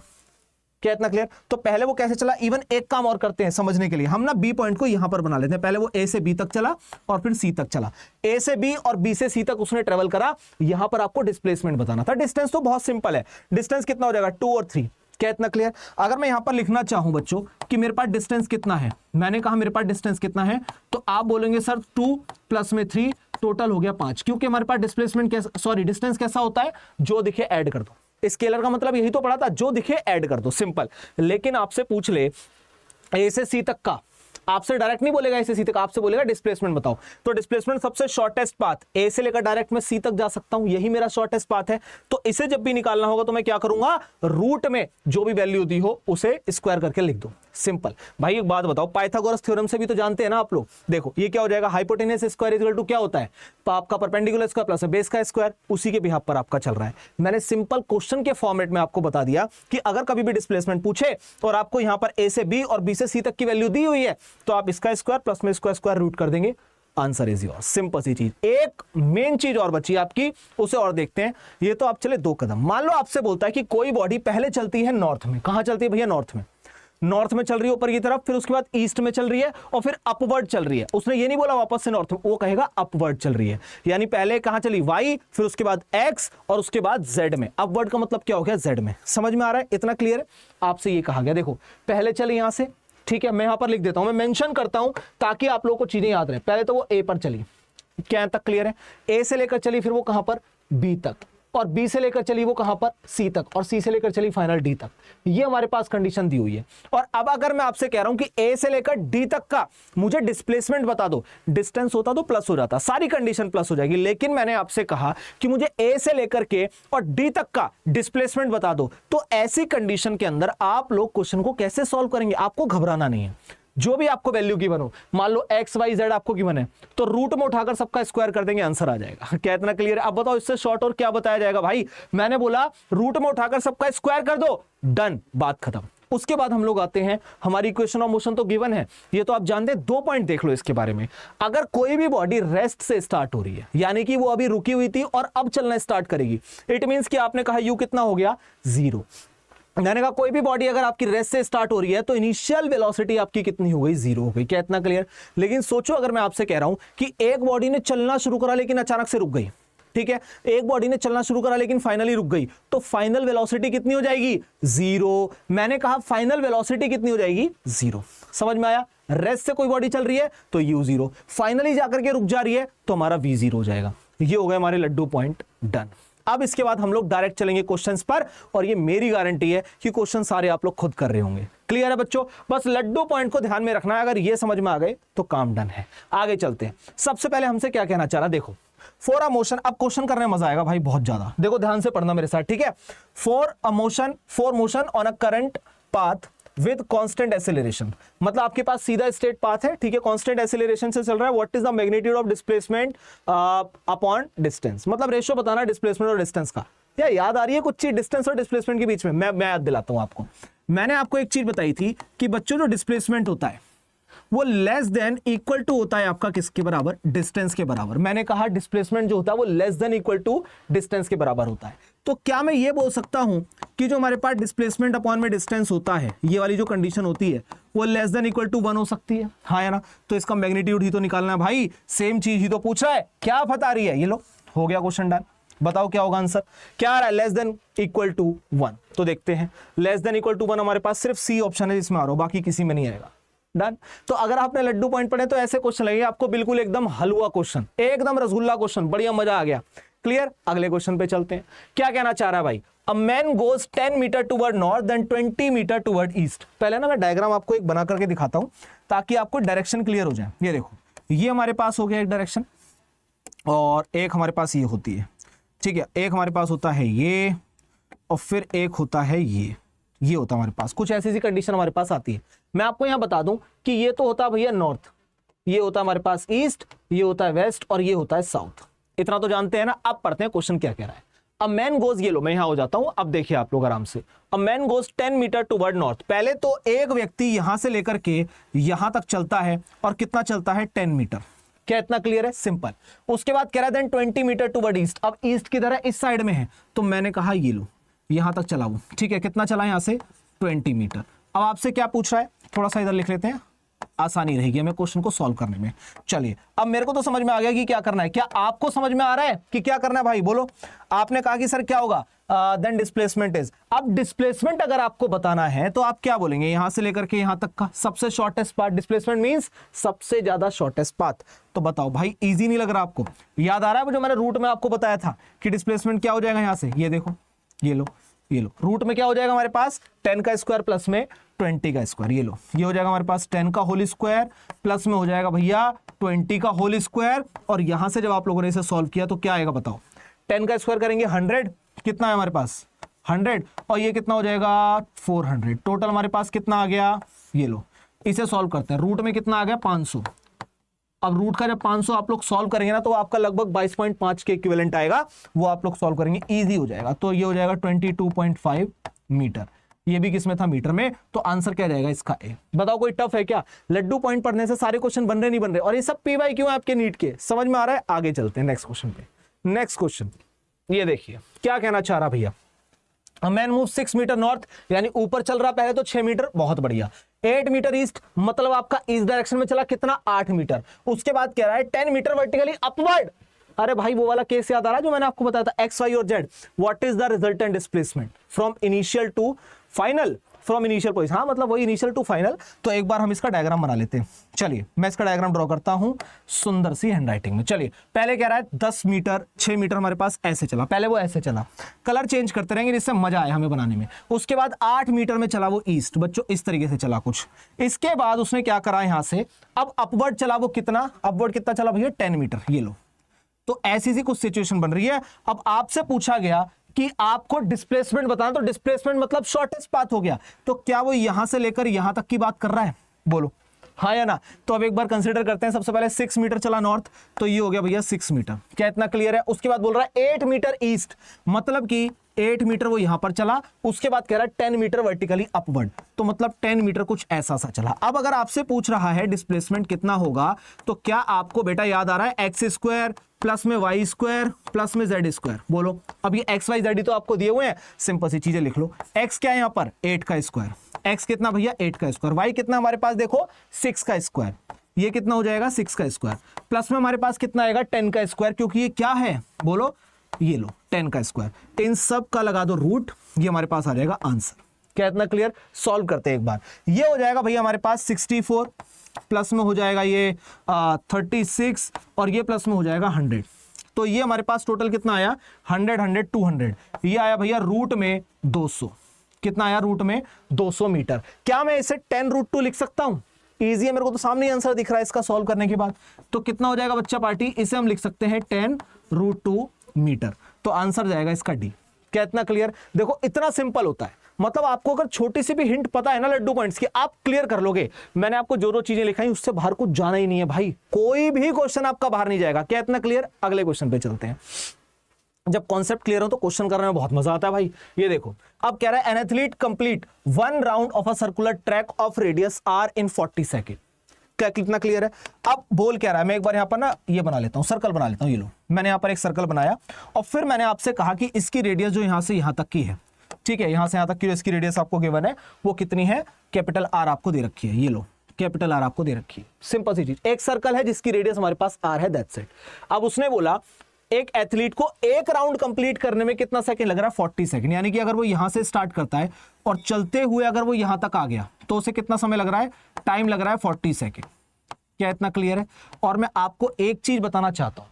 क्या इतना क्लियर? तो पहले वो कैसे चला, इवन एक काम और करते हैं समझने के लिए, हम ना बी पॉइंट को यहां पर बना लेते हैं। पहले वो ए से बी तक चला और फिर सी तक चला, ए से बी और बी से सी तक उसने ट्रेवल करा। यहां पर आपको डिस्प्लेसमेंट बताना था। डिस्टेंस तो बहुत सिंपल है, डिस्टेंस कितना हो जाएगा? 2 और 3। क्या इतना क्लियर? अगर मैं यहां पर लिखना चाहूं बच्चों कि मेरे पास डिस्टेंस कितना है, मैंने कहा मेरे पास डिस्टेंस कितना है, तो आप बोलेंगे सर 2 प्लस में 3 टोटल हो गया 5, क्योंकि हमारे पास डिस्प्लेसमेंट कैसा, सॉरी डिस्टेंस कैसा होता है? जो दिखे ऐड कर दो। स्केलर का मतलब यही तो पढ़ा था, जो दिखे ऐड कर दो, सिंपल। लेकिन आपसे पूछ ले ए से सी तक का, आपसे डायरेक्ट नहीं बोलेगा ए से सी तक, आपसे बोलेगा डिस्प्लेसमेंट बताओ। तो डिस्प्लेसमेंट सबसे शॉर्टेस्ट पाथ, ए से लेकर डायरेक्ट मैं सी तक जा सकता हूं, यही मेरा शॉर्टेस्ट पाथ है। तो इसे जब भी निकालना होगा तो मैं क्या करूंगा? रूट में जो भी वैल्यू दी हो उसे स्क्वायर करके लिख दो, सिंपल। भाई एक बात बताओ, पाइथागोरस थ्योरम से भी तो जानते हैं ना आप लोग। देखो ये क्या हो जाएगा, हाइपोटेनस स्क्वायर इक्वल टू क्या होता है? आपका परपेंडिकुलर स्क्वायर प्लस बेस का स्क्वायर, उसी के बिहाफ पर आपका चल रहा है। मैंने सिंपल क्वेश्चन के फॉर्मेट में आपको बता दिया कि अगर कभी भी डिस्प्लेसमेंट पूछे और आपको यहां पर ए से बी और बी से सी तक की वैल्यू दी हुई है, तो आप इसका स्क्वायर प्लस में इसका स्क्वायर रूट कर देंगे, आंसर इज योर। सिंपल सी चीज। एक मेन चीज और बची आपकी, उसे और देखते हैं। ये तो आप चले 2 कदम। मान लो आपसे बोलता है कि कोई बॉडी पहले चलती है नॉर्थ में। कहां चलती है भैया? नॉर्थ में। नॉर्थ में चल रही है ऊपर की तरफ, फिर उसके बाद ईस्ट में चल रही है और फिर अपवर्ड चल रही है। उसने ये नहीं बोला वापस से नॉर्थ में, वो कहेगा अपवर्ड चल रही है। यानी पहले कहां चली? वाई, फिर उसके बाद एक्स और उसके बाद जेड में। अपवर्ड का मतलब क्या हो गया? जेड में। समझ में आ रहा है? इतना क्लियर है? आपसे ये कहा गया, देखो पहले चले यहां से, ठीक है, मैं यहां पर लिख देता हूं, मैं मेंशन करता हूं ताकि आप लोगों को चीजें याद रहे। पहले तो वो ए पर चली, क्या तक क्लियर है? ए से लेकर चली, फिर वो कहां पर? बी तक, और बी से लेकर चली वो कहां पर? सी तक, और सी से लेकर चली फाइनल डी तक। ये हमारे पास कंडीशन दी हुई है। और अब अगर मैं आपसे कह रहा हूं कि ए से लेकर डी तक का मुझे डिस्प्लेसमेंट बता दो, डिस्टेंस होता तो प्लस हो जाता, सारी कंडीशन प्लस हो जाएगी। लेकिन मैंने आपसे कहा कि मुझे ए से लेकर के और डी तक का डिस्प्लेसमेंट बता दो, तो ऐसी कंडीशन के अंदर आप लोग क्वेश्चन को कैसे सॉल्व करेंगे? आपको घबराना नहीं है। जो भी आपको वैल्यू गिवन हो, मान लो एक्स वाई जेड आपको गिवन है, तो रूट में उठाकर सबका स्क्वायर कर देंगे, आंसर आ जाएगा। क्या इतना क्लियर है? अब बताओ इससे शॉर्ट और क्या बताया जाएगा? भाई मैंने बोला रूट में उठाकर सबका स्क्वायर कर दो, डन, बात खत्म। उसके बाद हम लोग आते हैं, हमारी इक्वेशन ऑफ मोशन तो गिवन है, ये तो आप जानते हैं। 2 पॉइंट देख लो इसके बारे में। अगर कोई भी बॉडी रेस्ट से स्टार्ट हो रही है, यानी कि वो अभी रुकी हुई थी और अब चलना स्टार्ट करेगी, इट मींस कि आपने कहा यू कितना हो गया? 0। मैंने कहा कोई भी बॉडी अगर आपकी रेस्ट से स्टार्ट हो रही है तो इनिशियल वेलोसिटी आपकी कितनी हो गई? 0 हो गई। क्या इतना क्लियर? लेकिन सोचो अगर मैं आपसे कह रहा हूं कि एक बॉडी ने चलना शुरू करा लेकिन अचानक से रुक गई, ठीक है, एक बॉडी ने चलना शुरू करा लेकिन फाइनली रुक गई, तो फाइनल वेलोसिटी कितनी हो जाएगी? 0। मैंने कहा फाइनल वेलोसिटी कितनी हो जाएगी? 0। समझ में आया? रेस्ट से कोई बॉडी चल रही है तो u0, फाइनली जाकर के रुक जा रही है तो हमारा v0 हो जाएगा। ये हो गए हमारे लड्डू पॉइंट, डन। अब इसके बाद हम लोग डायरेक्ट चलेंगे क्वेश्चंस पर, और ये मेरी गारंटी है कि क्वेश्चन सारे आप लोग खुद कर रहे होंगे। क्लियर है बच्चों? बस लड्डू पॉइंट को ध्यान में रखना है, अगर ये समझ में आ गए तो काम डन है। आगे चलते हैं। सबसे पहले हमसे क्या कहना चाह रहा, देखो फॉर अ मोशन, अब क्वेश्चन करने में मजा आएगा भाई बहुत ज्यादा, देखो ध्यान से पढ़ना मेरे साथ, ठीक है। For motion on a current path with constant acceleration, मतलब आपके पास सीधा स्ट्रेट पाथ है, ठीक है, कांस्टेंट एक्सेलरेशन से चल रहा है। What is the magnitude of displacement upon distance, मतलब रेशियो बताना डिस्प्लेसमेंट और डिस्टेंस का। क्या याद आ रही है कुछ चीज डिस्टेंस और डिस्प्लेसमेंट के बीच में? मैं याद दिलाता हूं आपको। मैंने आपको एक चीज बताई थी कि बच्चों जो डिस्प्लेसमेंट होता है वो लेस देन इक्वल टू होता है आपका किसके बराबर? डिस्टेंस के बराबर। मैंने कहा डिस्प्लेसमेंट जो होता है वो less than equal to distance के बराबर होता है। तो क्या मैं ये बोल सकता हूं कि जो हमारे पास डिस्प्लेसमेंट अपॉन में डिस्टेंस होता है, ये वाली जो कंडीशन होती है वो लेस देन इक्वल टू 1 हो सकती है, हाँ या ना? तो इसका मैग्नीट्यूड ही तो निकालना है भाई, सेम चीज ही तो पूछ रहा है, क्या आफत आ रही है? ये लो हो गया क्वेश्चन डन। बताओ क्या होगा आंसर, क्या आ रहा है? Less than equal to 1। तो देखते हैं, लेस देन इक्वल टू 1 हमारे पास सिर्फ सी ऑप्शन है जिसमें आ रहा हो, बाकी किसी में नहीं आएगा। डन। तो अगर आपने लड्डू पॉइंट पढ़े तो ऐसे क्वेश्चन लगेंगे आपको बिल्कुल एकदम हलवा क्वेश्चन, एकदम रसगुल्ला क्वेश्चन, बढ़िया मजा आ गया। क्लियर? अगले क्वेश्चन पे चलते हैं। क्या कहना चाह रहा है भाई? A man goes 10 metre toward north then 20 metre toward east. पहले ना मैं डायग्राम आपको एक बना करके दिखाता हूं ताकि आपको डायरेक्शन क्लियर हो जाए। ये देखो, ये हमारे पास हो गया एक डायरेक्शन, और एक हमारे पास ये होती है, ठीक है? एक हमारे पास होता है ये, और फिर एक होता है ये होता है हमारे पास। कुछ ऐसी कंडीशन हमारे पास आती है। मैं आपको यहां बता दूं कि ये तो होता है भैया नॉर्थ, ये होता है हमारे पास ईस्ट, ये होता है वेस्ट, और ये होता है साउथ। इतना तो जानते हैं ना। अब पढ़ते हैं क्वेश्चन क्या कह रहा है। अ मैन गोज, ये लो मैं यहां हो जाता हूं, अब देखिए आप लोग आराम से। A man goes 10 metre toward north. पहले तो एक व्यक्ति यहां से लेकर के यहां तक चलता है, और कितना चलता है? 10 मीटर। क्या इतना क्लियर है? सिंपल। उसके बाद कह रहा है देन 20 मीटर टुवर्ड ईस्ट। अब ईस्ट किधर है? इस साइड में है, तो मैंने कहा ये लो यहां तक चला वो, ठीक है? कितना चला यहां से? 20 मीटर। अब आपसे क्या पूछ रहा है, थोड़ा सा इधर लिख लेते हैं, आसानी रहेगी हमें क्वेश्चन को सॉल्व करने में। चलिए, अब मेरे को तो समझ में आ गया कि क्या करना है। क्या आपको समझ में आ रहा है कि क्या करना है भाई? बोलो। आपने कहा कि सर क्या होगा? Then displacement is. अब डिस्प्लेसमेंट अगर आपको बताना है तो आप क्या बोलेंगे? यहां से लेकर के यहां तक का सबसे शॉर्टेस्ट पाथ। डिस्प्लेसमेंट मींस सबसे ज्यादा शॉर्टेस्ट पाथ। तो बताओ भाई, इजी नहीं लग रहा आपको? याद आ रहा है वो जो मैंने रूट में आपको बताया था कि डिस्प्लेसमेंट क्या हो जाएगा यहां से? ये देखो, ये लो, ये लो, रूट में क्या हो जाएगा हमारे पास? 10 का स्क्वायर प्लस में 20 का स्क्वायर। ये लो, ये हो जाएगा हमारे पास 10 का होल स्क्वायर प्लस में हो जाएगा भैया 20 का होल स्क्वायर। और यहां से जब आप लोगों ने इसे सॉल्व किया तो क्या आएगा बताओ? 10 का स्क्वायर करेंगे 100, कितना है हमारे पास? 100, और ये कितना हो जाएगा? 400। टोटल हमारे पास कितना आ गया? ये लो, इसे सॉल्व करते हैं। रूट में कितना आ गया? 500। अब रूट का जब 500 आप लोग सॉल्व करेंगे ना तो आपका लगभग 22.5 के इक्विवेलेंट आएगा, वो आप लोग सॉल्व करेंगे, इजी हो जाएगा। तो ये हो जाएगा 22.5 मीटर। ये भी किसमें था? मीटर में। तो आंसर क्या जाएगा इसका? ए। बताओ कोई टफ है क्या? लड्डू पॉइंट पढ़ने से सारे क्वेश्चन बन रहे नहीं बन रहे, और ये सब पीवाई क्यों है आपके नीट के? समझ में आ रहा है? आगे चलते हैं नेक्स्ट क्वेश्चन पे। नेक्स्ट क्वेश्चन ये देखिए क्या कहना चाह रहा भैया। मैन मूव 6 मीटर नॉर्थ, यानी ऊपर चल रहा पहले तो 6 मीटर, बहुत बढ़िया। 8 मीटर ईस्ट, मतलब आपका ईस्ट डायरेक्शन में चला, कितना? 8 मीटर। उसके बाद कह रहा है 10 मीटर वर्टिकली अपवर्ड। अरे भाई वो वाला केस याद आ रहा है जो मैंने आपको बताया था, एक्स वाई और Z. What is the resultant displacement from initial to final? From initial position, हाँ मतलब वही इनिशियल टू फाइनल। तो एक बार हम इसका डायग्राम बना लेते हैं। चलिए मैं इसका डायग्राम ड्रॉ करता हूं सुंदर सी हैंडराइटिंग में। चलिए पहले कह रहा है 10 मीटर, 6 मीटर हमारे पास ऐसे चला, पहले वो ऐसे चला, कलर चेंज करते रहेंगे जिससे मजा आए हमें बनाने में। उसके बाद 8 मीटर में चला वो ईस्ट, बच्चों इस तरीके से चला कुछ। इसके बाद उसने क्या करा यहां से, अब अपवर्ड चला वो, कितना अपवर्ड कितना चला भैया? 10 मीटर। ये लो, तो ऐसी सी कुछ सिचुएशन बन रही है। अब आपसे पूछा गया कि आपको डिस्प्लेसमेंट बताना, तो डिस्प्लेसमेंट मतलब शॉर्टेस्ट पाथ हो गया। तो क्या वो यहां से लेकर यहां तक की बात कर रहा है? बोलो हाँ या ना। तो अब एक बार कंसीडर करते हैं। सबसे पहले 6 मीटर चला नॉर्थ, तो ये हो गया भैया 6 मीटर। क्या इतना क्लियर है? उसके बाद बोल रहा है 8 मीटर ईस्ट, मतलब कि 8 मीटर वो यहां पर चला। उसके बाद कह रहा है 10 मीटर वर्टिकली अपवर्ड, तो मतलब 10 मीटर कुछ ऐसा सा चला। अब अगर आपसे पूछ रहा है डिस्प्लेसमेंट कितना होगा, तो क्या आपको बेटा याद आ रहा है? एक्स स्क्वायर प्लस में वाई स्क्वायर प्लस में जेड स्क्वायर। बोलो, अब ये एक्स वाई जेड तो आपको दिए हुए हैं, सिंपल सी चीजें लिख लो। एक्स क्या है यहां पर? 8 का स्क्वायर। एक्स कितना भैया? 8 का स्क्वायर। वाई कितना हमारे पास? देखो 6 का स्क्वायर। ये कितना हो जाएगा? 6 का स्क्वायर। प्लस में हमारे पास कितना आएगा? 10 का स्क्वायर, क्योंकि ये क्या है? बोलो, ये लो 10 का स्क्वायर। इन सब का लगा दो रूट, ये हमारे पास आ जाएगा आंसर। क्या इतना क्लियर? सॉल्व करते हैं एक बार। ये हो जाएगा भैया हमारे पास 64, प्लस में हो जाएगा ये 36, और ये प्लस में हो जाएगा 100। तो ये हमारे पास टोटल कितना आया? 100 100 200। ये आया भैया रूट में 200। कितना आया? रूट में 200 मीटर। क्या मैं इसे 10√2 लिख सकता हूं? इजी है, मेरे को तो सामने ही आंसर दिख रहा है इसका सॉल्व करने के बाद। तो कितना हो जाएगा बच्चा पार्टी? इसे हम लिख सकते हैं 10√2 मीटर। तो आंसर जाएगा इसका डी। क्या इतना क्लियर? देखो इतना सिंपल होता है, मतलब आपको अगर छोटी सी भी हिंट पता है ना लड्डू पॉइंट्स की, आप क्लियर कर लोगे। मैंने आपको जो चीजें लिखाई उससे बाहर कुछ जाना ही नहीं है भाई, कोई भी क्वेश्चन आपका बाहर नहीं जाएगा। क्या इतना क्लियर? अगले क्वेश्चन पे चलते हैं। जब कॉन्सेप्ट क्लियर हो तो क्वेश्चन करने में बहुत मजा आता है भाई। ये देखो, अब कह रहा है an athlete complete 1 round of a circular track of radius r in 40 second. क्या कितना क्लियर है? अब बोल क्या रहा है, मैं एक बार यहाँ पर ना ये बना लेता हूँ, सर्कल बना लेता हूँ। ये लो, मैंने यहाँ पर एक सर्कल बनाया और फिर मैंने आपसे कहा कि इसकी रेडियस जो यहाँ से यहाँ तक की है, ठीक है, यहाँ से यहाँ तक की जो इसकी रेडियस आपको गिवन है वो कितनी है, कैपिटल आर आपको दे रखी है। ये लो, कैपिटल आर आपको दे रखी है। सिंपल सी चीज, एक सर्कल है जिसकी रेडियस हमारे पास आर है, दैट्स इट। अब उसने बोला एक एथलीट को एक राउंड कंप्लीट करने में कितना सेकंड लग रहा है, 40 सेकंड। यानी कि अगर वो यहां से स्टार्ट करता है और चलते हुए अगर वो यहां तक आ गया तो उसे कितना समय लग रहा है, टाइम लग रहा है 40 सेकंड। क्या इतना क्लियर है? और मैं आपको एक चीज बताना चाहता हूं,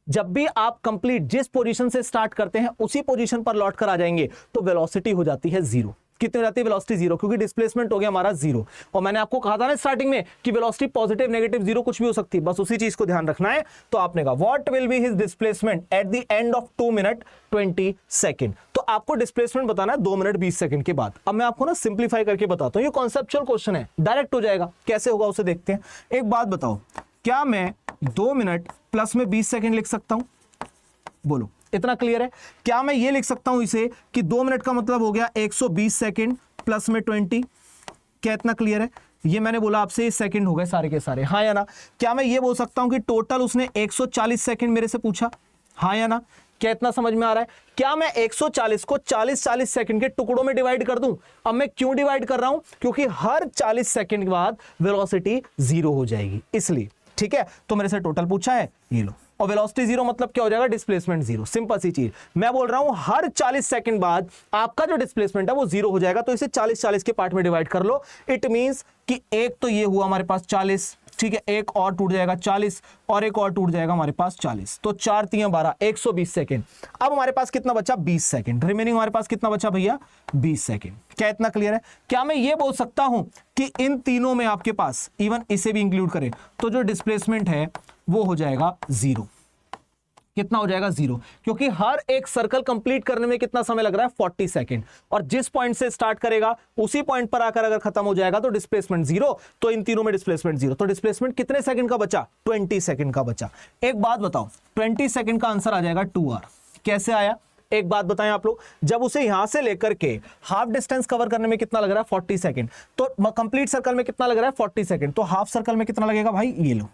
जब भी आप कंप्लीट जिस पोजीशन से स्टार्ट करते हैं उसी पोजीशन पर लौट कर आ जाएंगे तो वेलोसिटी हो जाती है जीरो। कितनी हो जाती है वेलोसिटी? जीरो, क्योंकि डिस्प्लेसमेंट हो गया हमारा जीरो। और मैंने आपको कहा था ना स्टार्टिंग में कि वेलोसिटी पॉजिटिव नेगेटिव जीरो कुछ भी हो सकती है, बस उसी चीज को ध्यान रखना है। तो आपने कहा what will be his displacement at the end of 2 minute 20 second. तो आपको डिस्प्लेसमेंट बताना है 2 मिनट 20 सेकंड के बाद। अब मैं आपको ना सिंप्लीफाई करके बताता हूं, ये कॉन्सेप्चुअल क्वेश्चन है, डायरेक्ट हो जाएगा। कैसे होगा उसे देखते हैं। एक बात बताओ, क्या मैं 2 मिनट प्लस में 20 सेकंड लिख सकता हूं? बोलो, इतना क्लियर है? क्या मैं ये लिख सकता हूं इसे कि 2 मिनट का मतलब हो गया 120 सेकंड प्लस में 20? क्या इतना क्लियर है? ये मैंने बोला आपसे ये सेकंड हो गए सारे के सारे, हाँ या ना? क्या मैं ये बोल सकता हूं कि टोटल उसने 140 सेकंड मेरे से पूछा, हाँ या ना? क्या इतना समझ में आ रहा है? क्या मैं 140 को 40-40 सेकंड के टुकड़ों में डिवाइड कर दूं? अब मैं क्यों डिवाइड कर रहा हूं? क्योंकि हर 40 सेकंड के बाद वेलोसिटी जीरो हो जाएगी, इसलिए। ठीक है, तो मेरे से टोटल पूछा है, ये लो। और वेलोसिटी जीरो मतलब क्या हो जाएगा, डिस्प्लेसमेंट जीरो। सिंपल सी चीज, मैं बोल रहा हूं हर 40 सेकंड बाद आपका जो डिस्प्लेसमेंट है वो जीरो हो जाएगा। तो इसे 40-40 के पार्ट में डिवाइड कर लो। इट मींस कि एक तो ये हुआ हमारे पास 40, ठीक है, एक और टूट जाएगा 40 और एक और टूट जाएगा हमारे पास 40, तो 4 3 12 120 सेकंड। अब हमारे पास कितना बचा, 20 सेकंड। रिमेनिंग हमारे पास कितना बचा भैया, 20 सेकंड। क्या इतना क्लियर है? क्या मैं ये बोल सकता हूं कि इन तीनों में आपके पास, इवन इसे भी इंक्लूड करें, तो जो डिस्प्लेसमेंट है वो हो जाएगा जीरो। कितना हो जाएगा, जीरो, क्योंकि हर एक सर्कल कंप्लीट करने में कितना समय लग रहा है, 40 सेकंड। और जिस पॉइंट से स्टार्ट करेगा उसी पॉइंट पर आकर अगर खत्म हो जाएगा तो डिस्प्लेसमेंट जीरो। तो इन तीनों में डिस्प्लेसमेंट जीरो, तो डिस्प्लेसमेंट कितने सेकंड का बचा, 20 सेकंड का बचा। एक बात बताओ, 20 सेकंड का आंसर आ जाएगा 2R। कैसे आया? एक बात बताएं आप लोग, जब उसे यहां से लेकर के हाफ डिस्टेंस कवर करने में कितना लग रहा है, 40 सेकंड, तो कंप्लीट सर्कल में कितना लग रहा है, 40 सेकंड, तो हाफ सर्कल में कितना लगेगा भाई, ये लो।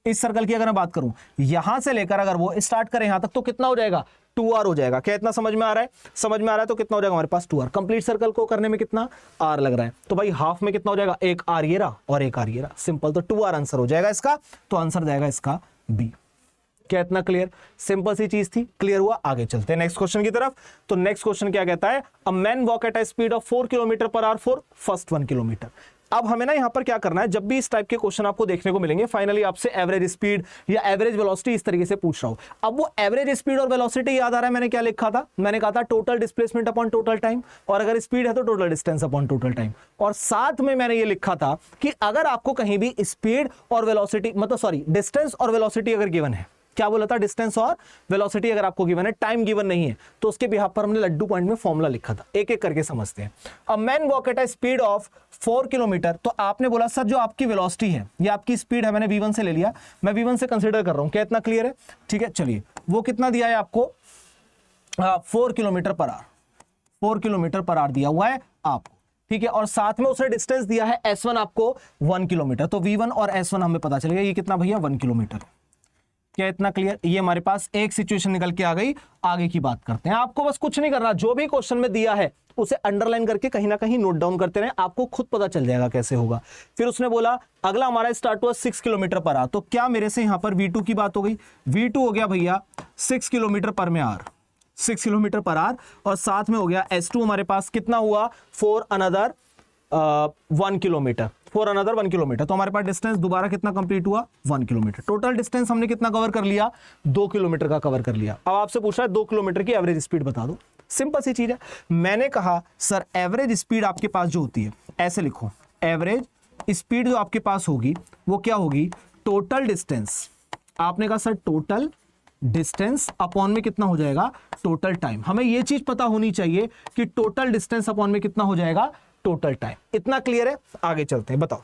इस सर्कल की अगर मैं बात करूं, यहां से लेकर अगर वो स्टार्ट करें यहां तक, तो कितना हो जाएगा, 2R हो जाएगा। क्या इतना समझ में आ रहा है? समझ में आ रहा है तो कितना हो जाएगा हमारे पास, 2R। कंप्लीट सर्कल को करने में कितना, R लग रहा है, तो भाई हाफ में कितना हो जाएगा, एक R ये रहा और एक R ये रहा, सिंपल। तो 2R आंसर हो जाएगा इसका, तो आंसर जाएगा इसका B। क्या इतना क्लियर? सिंपल सी चीज थी, क्लियर हुआ? आगे चलते हैं नेक्स्ट क्वेश्चन की तरफ। तो नेक्स्ट क्वेश्चन क्या कहता है, a man walk at a speed of 4 kilometre per hour for first 1 kilometre. अब हमें ना यहां पर क्या करना है, जब भी इस टाइप के क्वेश्चन आपको देखने को मिलेंगे, फाइनली आपसे एवरेज स्पीड या एवरेज वेलोसिटी इस तरीके से पूछ रहा हूं। अब वो एवरेज स्पीड और वेलोसिटी याद आ रहा है, मैंने क्या लिखा था, मैंने कहा था total displacement upon total time, और अगर स्पीड है तो total distance upon total time. और साथ में मैंने ये लिखा था कि अगर आपको कहीं भी स्पीड और वेलोसिटी, मतलब सॉरी, डिस्टेंस और वेलोसिटी अगर गिवन है, क्या बोला था, डिस्टेंस और वेलोसिटी अगर आपको गिवन है, टाइम गिवन नहीं है, तो उसके बिहाफ पर हमने लड्डू पॉइंट में फॉर्मूला लिखा था। एक एक करके समझते हैं। A man walk at a speed of 4 kilometre, तो आपने बोला सर जो आपकी वेलोसिटी है या आपकी स्पीड है, मैंने V1 से ले लिया, मैं V1 से कंसीडर कर रहा हूं। क्या इतना क्लियर है? ठीक है, चलिए, वो कितना दिया है आपको, 4 kilometre per hour, 4 kilometre per hour दिया हुआ है आपको, ठीक है, और साथ में उसने डिस्टेंस दिया है S1 आपको 1 किलोमीटर, तो V1 और S1 हमें पता चलेगा ये कितना भैया, 1 किलोमीटर। क्या इतना क्लियर? ये हमारे पास एक सिचुएशन निकल के आ गई। आगे की बात करते हैं। आपको बस कुछ नहीं करना, जो भी क्वेश्चन में दिया है उसे अंडरलाइन करके कहीं ना कहीं नोट डाउन करते रहे, आपको खुद पता चल जाएगा कैसे होगा। फिर उसने बोला अगला हमारा स्टार्ट हुआ 6 किलोमीटर पर आवर, तो क्या मेरे से यहां पर V2 की बात हो गई, V2 हो गया भैया 6 किलोमीटर पर में आवर, 6 किलोमीटर पर आवर, और साथ में हो गया S2 हमारे पास कितना हुआ, for another 1 kilometre, for another 1 kilometre. तो हमारे पास डिस्टेंस दोबारा कितना कंप्लीट हुआ, 1 किलोमीटर। टोटल डिस्टेंस हमने कितना कवर कर लिया, 2 किलोमीटर का कवर कर लिया। अब आपसे पूछ रहा है 2 किलोमीटर की एवरेज स्पीड बता दो। सिंपल सी चीज है, मैंने कहा सर एवरेज स्पीड आपके पास जो होती है, ऐसे लिखो, एवरेज स्पीड जो आपके पास होगी वो क्या होगी, टोटल डिस्टेंस। आपने कहा सर टोटल डिस्टेंस अपॉन में कितना हो जाएगा, टोटल टाइम। हमें यह चीज पता होनी चाहिए कि टोटल डिस्टेंस अपॉन में कितना हो जाएगा, टोटल टाइम। इतना क्लियर है? आगे चलते हैं, बताओ।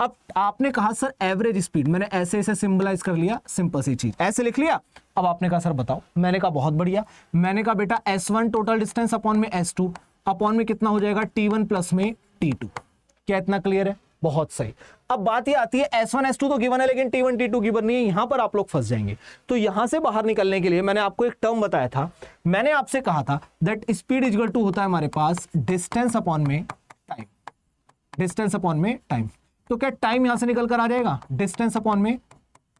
अब आपने कहा सर एवरेज स्पीड, मैंने ऐसे ऐसे सिंबलाइज कर लिया, सिंपल सी चीज, ऐसे लिख लिया। अब आपने कहा सर बताओ, मैंने कहा बहुत बढ़िया, मैंने कहा बेटा S1 टोटल डिस्टेंस अपॉन में S2 अपॉन में कितना हो जाएगा, T1 प्लस में T2। क्या इतना क्लियर है? बहुत सही। अब बात ये आती है S1 S2 तो गिवन है लेकिन T1 T2 गिवन नहीं है, यहां पर आप लोग फंस जाएंगे। तो यहां से बाहर निकलने के लिए मैंने आपको एक टर्म बताया था, मैंने आपसे कहा था दैट स्पीड इक्वल टू होता है हमारे पास डिस्टेंस अपॉन में टाइम, डिस्टेंस अपॉन में टाइम। तो क्या टाइम यहां से निकल कर आ जाएगा, डिस्टेंस अपॉन में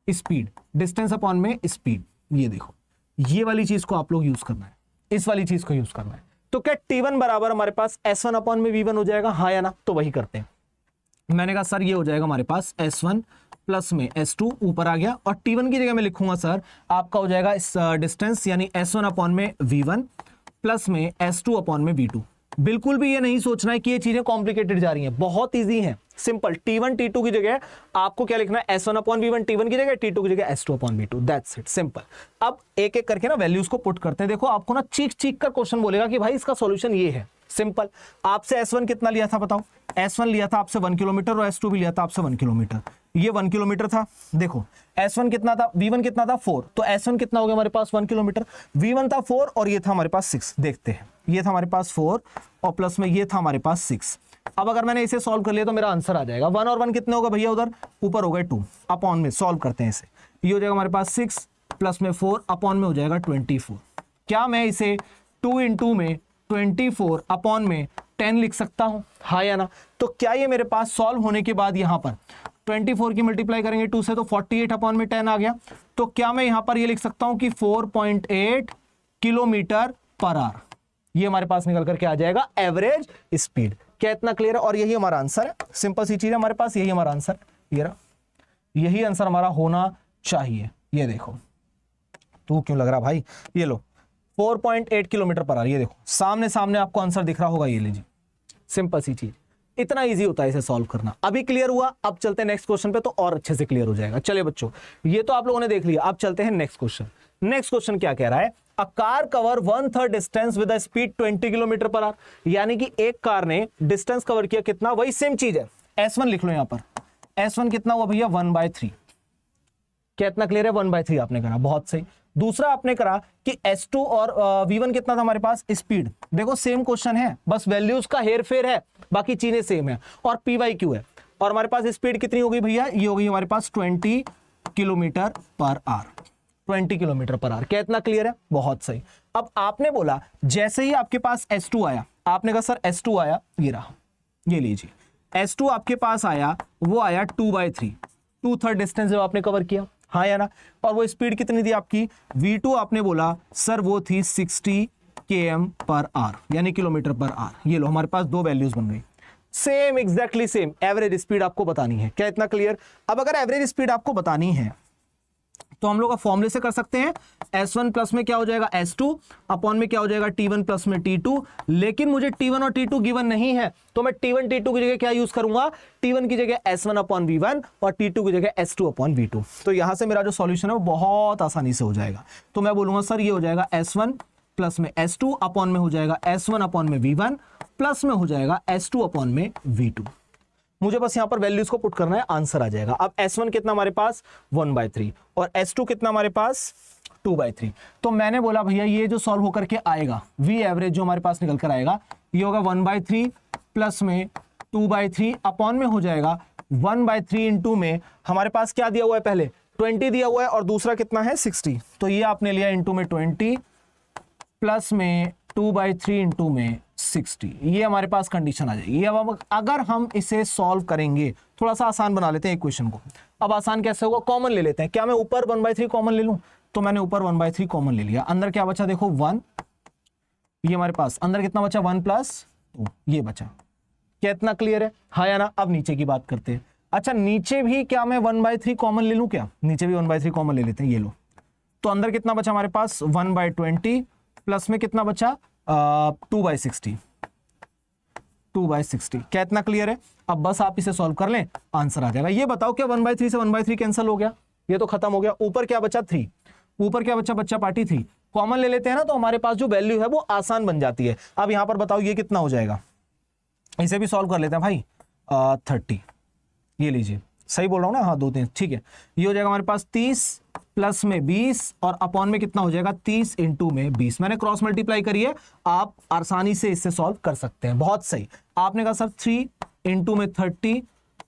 स्पीड, डिस्टेंस अपॉन में स्पीड। ये देखो ये वाली चीज को आप लोग यूज करना है, इस वाली चीज को यूज करना है। तो क्या T1 बराबर हमारे पास S1 अपॉन में V1 हो जाएगा, हाँ या ना? तो वही करते हैं। मैंने कहा सर ये हो जाएगा हमारे पास S1 प्लस में S2 ऊपर आ गया, और T1 की जगह मैं लिखूंगा सर आपका हो जाएगा इस डिस्टेंस यानी S1 अपॉन में V1 प्लस में S2 अपॉन में V2। बिल्कुल भी ये नहीं सोचना है कि ये चीजें कॉम्प्लिकेटेड जा रही हैं, बहुत इजी है, सिंपल। T1 T2 की जगह आपको क्या लिखना है, S1 अपॉन V1 T1 की जगह, T2 की जगह S2 upon V2, that's it, simple. अब एक एक करके ना वैल्यूज को पुट करते हैं। देखो आपको ना चीख चीख कर क्वेश्चन बोलेगा कि भाई इसका सॉल्यूशन ये है, सिंपल। आपसे S1 कितना लिया था बताओ, S1 लिया था आपसे 1 किलोमीटर और S2 भी लिया था आपसे 1 किलोमीटर। ये 1 किलोमीटर था, देखो S1 कितना था, V1 कितना था 4, तो S1 कितना हो गया हमारे पास 1 किलोमीटर, V1 था 4 और ये था हमारे पास 6, देखते हैं। ये था हमारे पास 4 और प्लस में ये था हमारे पास 6। अब अगर मैंने इसे सॉल्व कर लिया तो मेरा आंसर आ जाएगा 1 और 1 कितने होगा भैया, उधर ऊपर हो गए 2, अपॉन में सॉल्व करते हैं इसे। ये हो जाएगा हमारे पास 6 प्लस में 4 अपॉन में हो जाएगा 24। क्या मैं इसे 2 इंटू में 24 अपॉन में 10 लिख सकता हूं, हाँ या ना? तो क्या ये मेरे पास सॉल्व होने के बाद यहां पर 24 की मल्टीप्लाई करेंगे 2 से तो 48 अपॉन में 10 आ गया। तो क्या मैं यहां पर ये लिख सकता हूं कि 4.8 किलोमीटर पर आवर, ये हमारे पास निकल करके आ जाएगा एवरेज स्पीड। क्या इतना क्लियर है? और यही हमारा आंसर है, सिंपल सी चीज है हमारे पास, यही हमारा आंसर, ये रहा, यही आंसर हमारा होना चाहिए। ये देखो तू क्यों लग रहा भाई, ये लो 4.8 किलोमीटर पर आवर, ये देखो सामने सामने आपको आंसर दिख रहा होगा, ये लीजिए, सिंपल सी चीज। इतना इजी होता है इसे सॉल्व करना। अभी क्लियर हुआ, अब चलते हैं नेक्स्ट क्वेश्चन पे तो और अच्छे से क्लियर हो जाएगा। चलिए बच्चों ये तो आप लोगों ने देख लिया, अब चलते हैं नेक्स्ट क्वेश्चन। नेक्स्ट क्वेश्चन क्या कह रहा है, a car cover 1/3 distance with a speed 20 kilometre per hour. यानी कि एक कार ने डिस्टेंस कवर किया कितना, वही सेम चीज है। S1 लिख लो यहां पर, S1 कितना हुआ भैया 1/3। क्या इतना क्लियर है, 1/3 आपने करा, बहुत सही। दूसरा आपने करा कि S2 और V1 कितना था हमारे पास, स्पीड। देखो सेम क्वेश्चन है, बस वैल्यूज का हेर फेर है, बाकी चीजें सेम है, और PYQ है। और हमारे पास स्पीड कितनी हो गई भैया, ये हो गई हमारे पास 20 kilometre per hour, 20 kilometre per hour. क्या इतना क्लियर है, बहुत सही। अब आपने बोला जैसे ही आपके पास S2 आया, आपने कहा सर S2 आया, ये रहा, ये लीजिए S2 आपके पास आया, वो आया 2/3, 2/3 डिस्टेंस जो आपने कवर किया, हाँ या ना? और वो स्पीड कितनी थी आपकी, V2 आपने बोला सर वो थी 60 km पर आवर, यानी किलोमीटर पर आवर। ये लो हमारे पास दो वैल्यूज बन गई, same exactly same. Average speed आपको बतानी है, क्या इतना क्लियर? अब अगर एवरेज स्पीड आपको बतानी है तो हम लोग का फॉर्मूले से कर सकते हैं, S1 प्लस में क्या हो जाएगा S2 अपॉन में क्या हो जाएगा T1 प्लस में T2। लेकिन मुझे T1 और T2 गिवन नहीं है, तो मैं T1 T2 की जगह क्या यूज करूंगा, T1 की जगह S1 अपॉन V1 और T2 की जगह S2 अपॉन V2। तो यहां से मेरा जो सॉल्यूशन है वो बहुत आसानी से हो जाएगा। तो मैं बोलूंगा सर ये हो जाएगा S1 प्लस में S2 अपॉन में हो जाएगा S1 अपॉन में V1 प्लस में हो जाएगा S2 अपॉन में V2। मुझे बस यहां पर वैल्यूज को पुट करना है, आंसर आ जाएगा। अब S1 कितना हमारे पास 1/3 और S2 कितना हमारे पास 2/3। तो मैंने बोला भैया ये जो सॉल्व होकर के आएगा, V एवरेज जो हमारे पास निकल कर आएगा, ये होगा 1/3 प्लस में 2/3 अपॉन में हो जाएगा 1/3 इंटू में हमारे पास क्या दिया हुआ है, पहले 20 दिया हुआ है और दूसरा कितना है 60। तो ये आपने लिया इंटू में 20 प्लस में 2/3 इंटू में 60। ये हमारे पास कंडीशन आ जाएगी। अब अगर हम इसे सॉल्व करेंगे, थोड़ा सा आसान बना लेते हैं इक्वेशन को। अब आसान कैसे होगा, कॉमन ले लेते हैं। क्या मैं ऊपर 1/3 कॉमन ले लूं, तो मैंने ऊपर 1/3 कॉमन ले लिया। अंदर क्या बचा देखो 1, ये हमारे पास अंदर कितना बचा 1 प्लस 2, ये बचा। क्या इतना क्लियर है, हाँ या ना? अब नीचे की बात करते हैं। अच्छा नीचे भी क्या मैं 1/3 कॉमन ले लूं, क्या नीचे भी 1/3 कॉमन ले लेते हैं, ये लो। तो अंदर कितना बचा हमारे पास 1/20 प्लस में कितना बचा 2/60, 2/60। क्या इतना क्लियर है? अब बस आप इसे सॉल्व कर लें, आंसर आ जाएगा। ये बताओ क्या 1/3 से 1/3 कैंसिल हो गया, ये तो खत्म हो गया। ऊपर क्या बचा 3, ऊपर क्या बच्चा पार्टी 3 कॉमन ले लेते हैं ना, तो हमारे पास जो वैल्यू है वो आसान बन जाती है। अब यहां पर बताओ ये कितना हो जाएगा, इसे भी सॉल्व कर लेते हैं भाई 30। ये लीजिए, सही बोल रहा हूं ना, हाँ 2 3 ठीक है। ये हो जाएगा हमारे पास 30 प्लस में 20 और अपॉन में कितना हो जाएगा 30 इंटू में 20। मैंने क्रॉस मल्टीप्लाई करी है, आप आसानी से इससे सॉल्व कर सकते हैं। बहुत सही। आपने कहा सर 3 इंटू में 30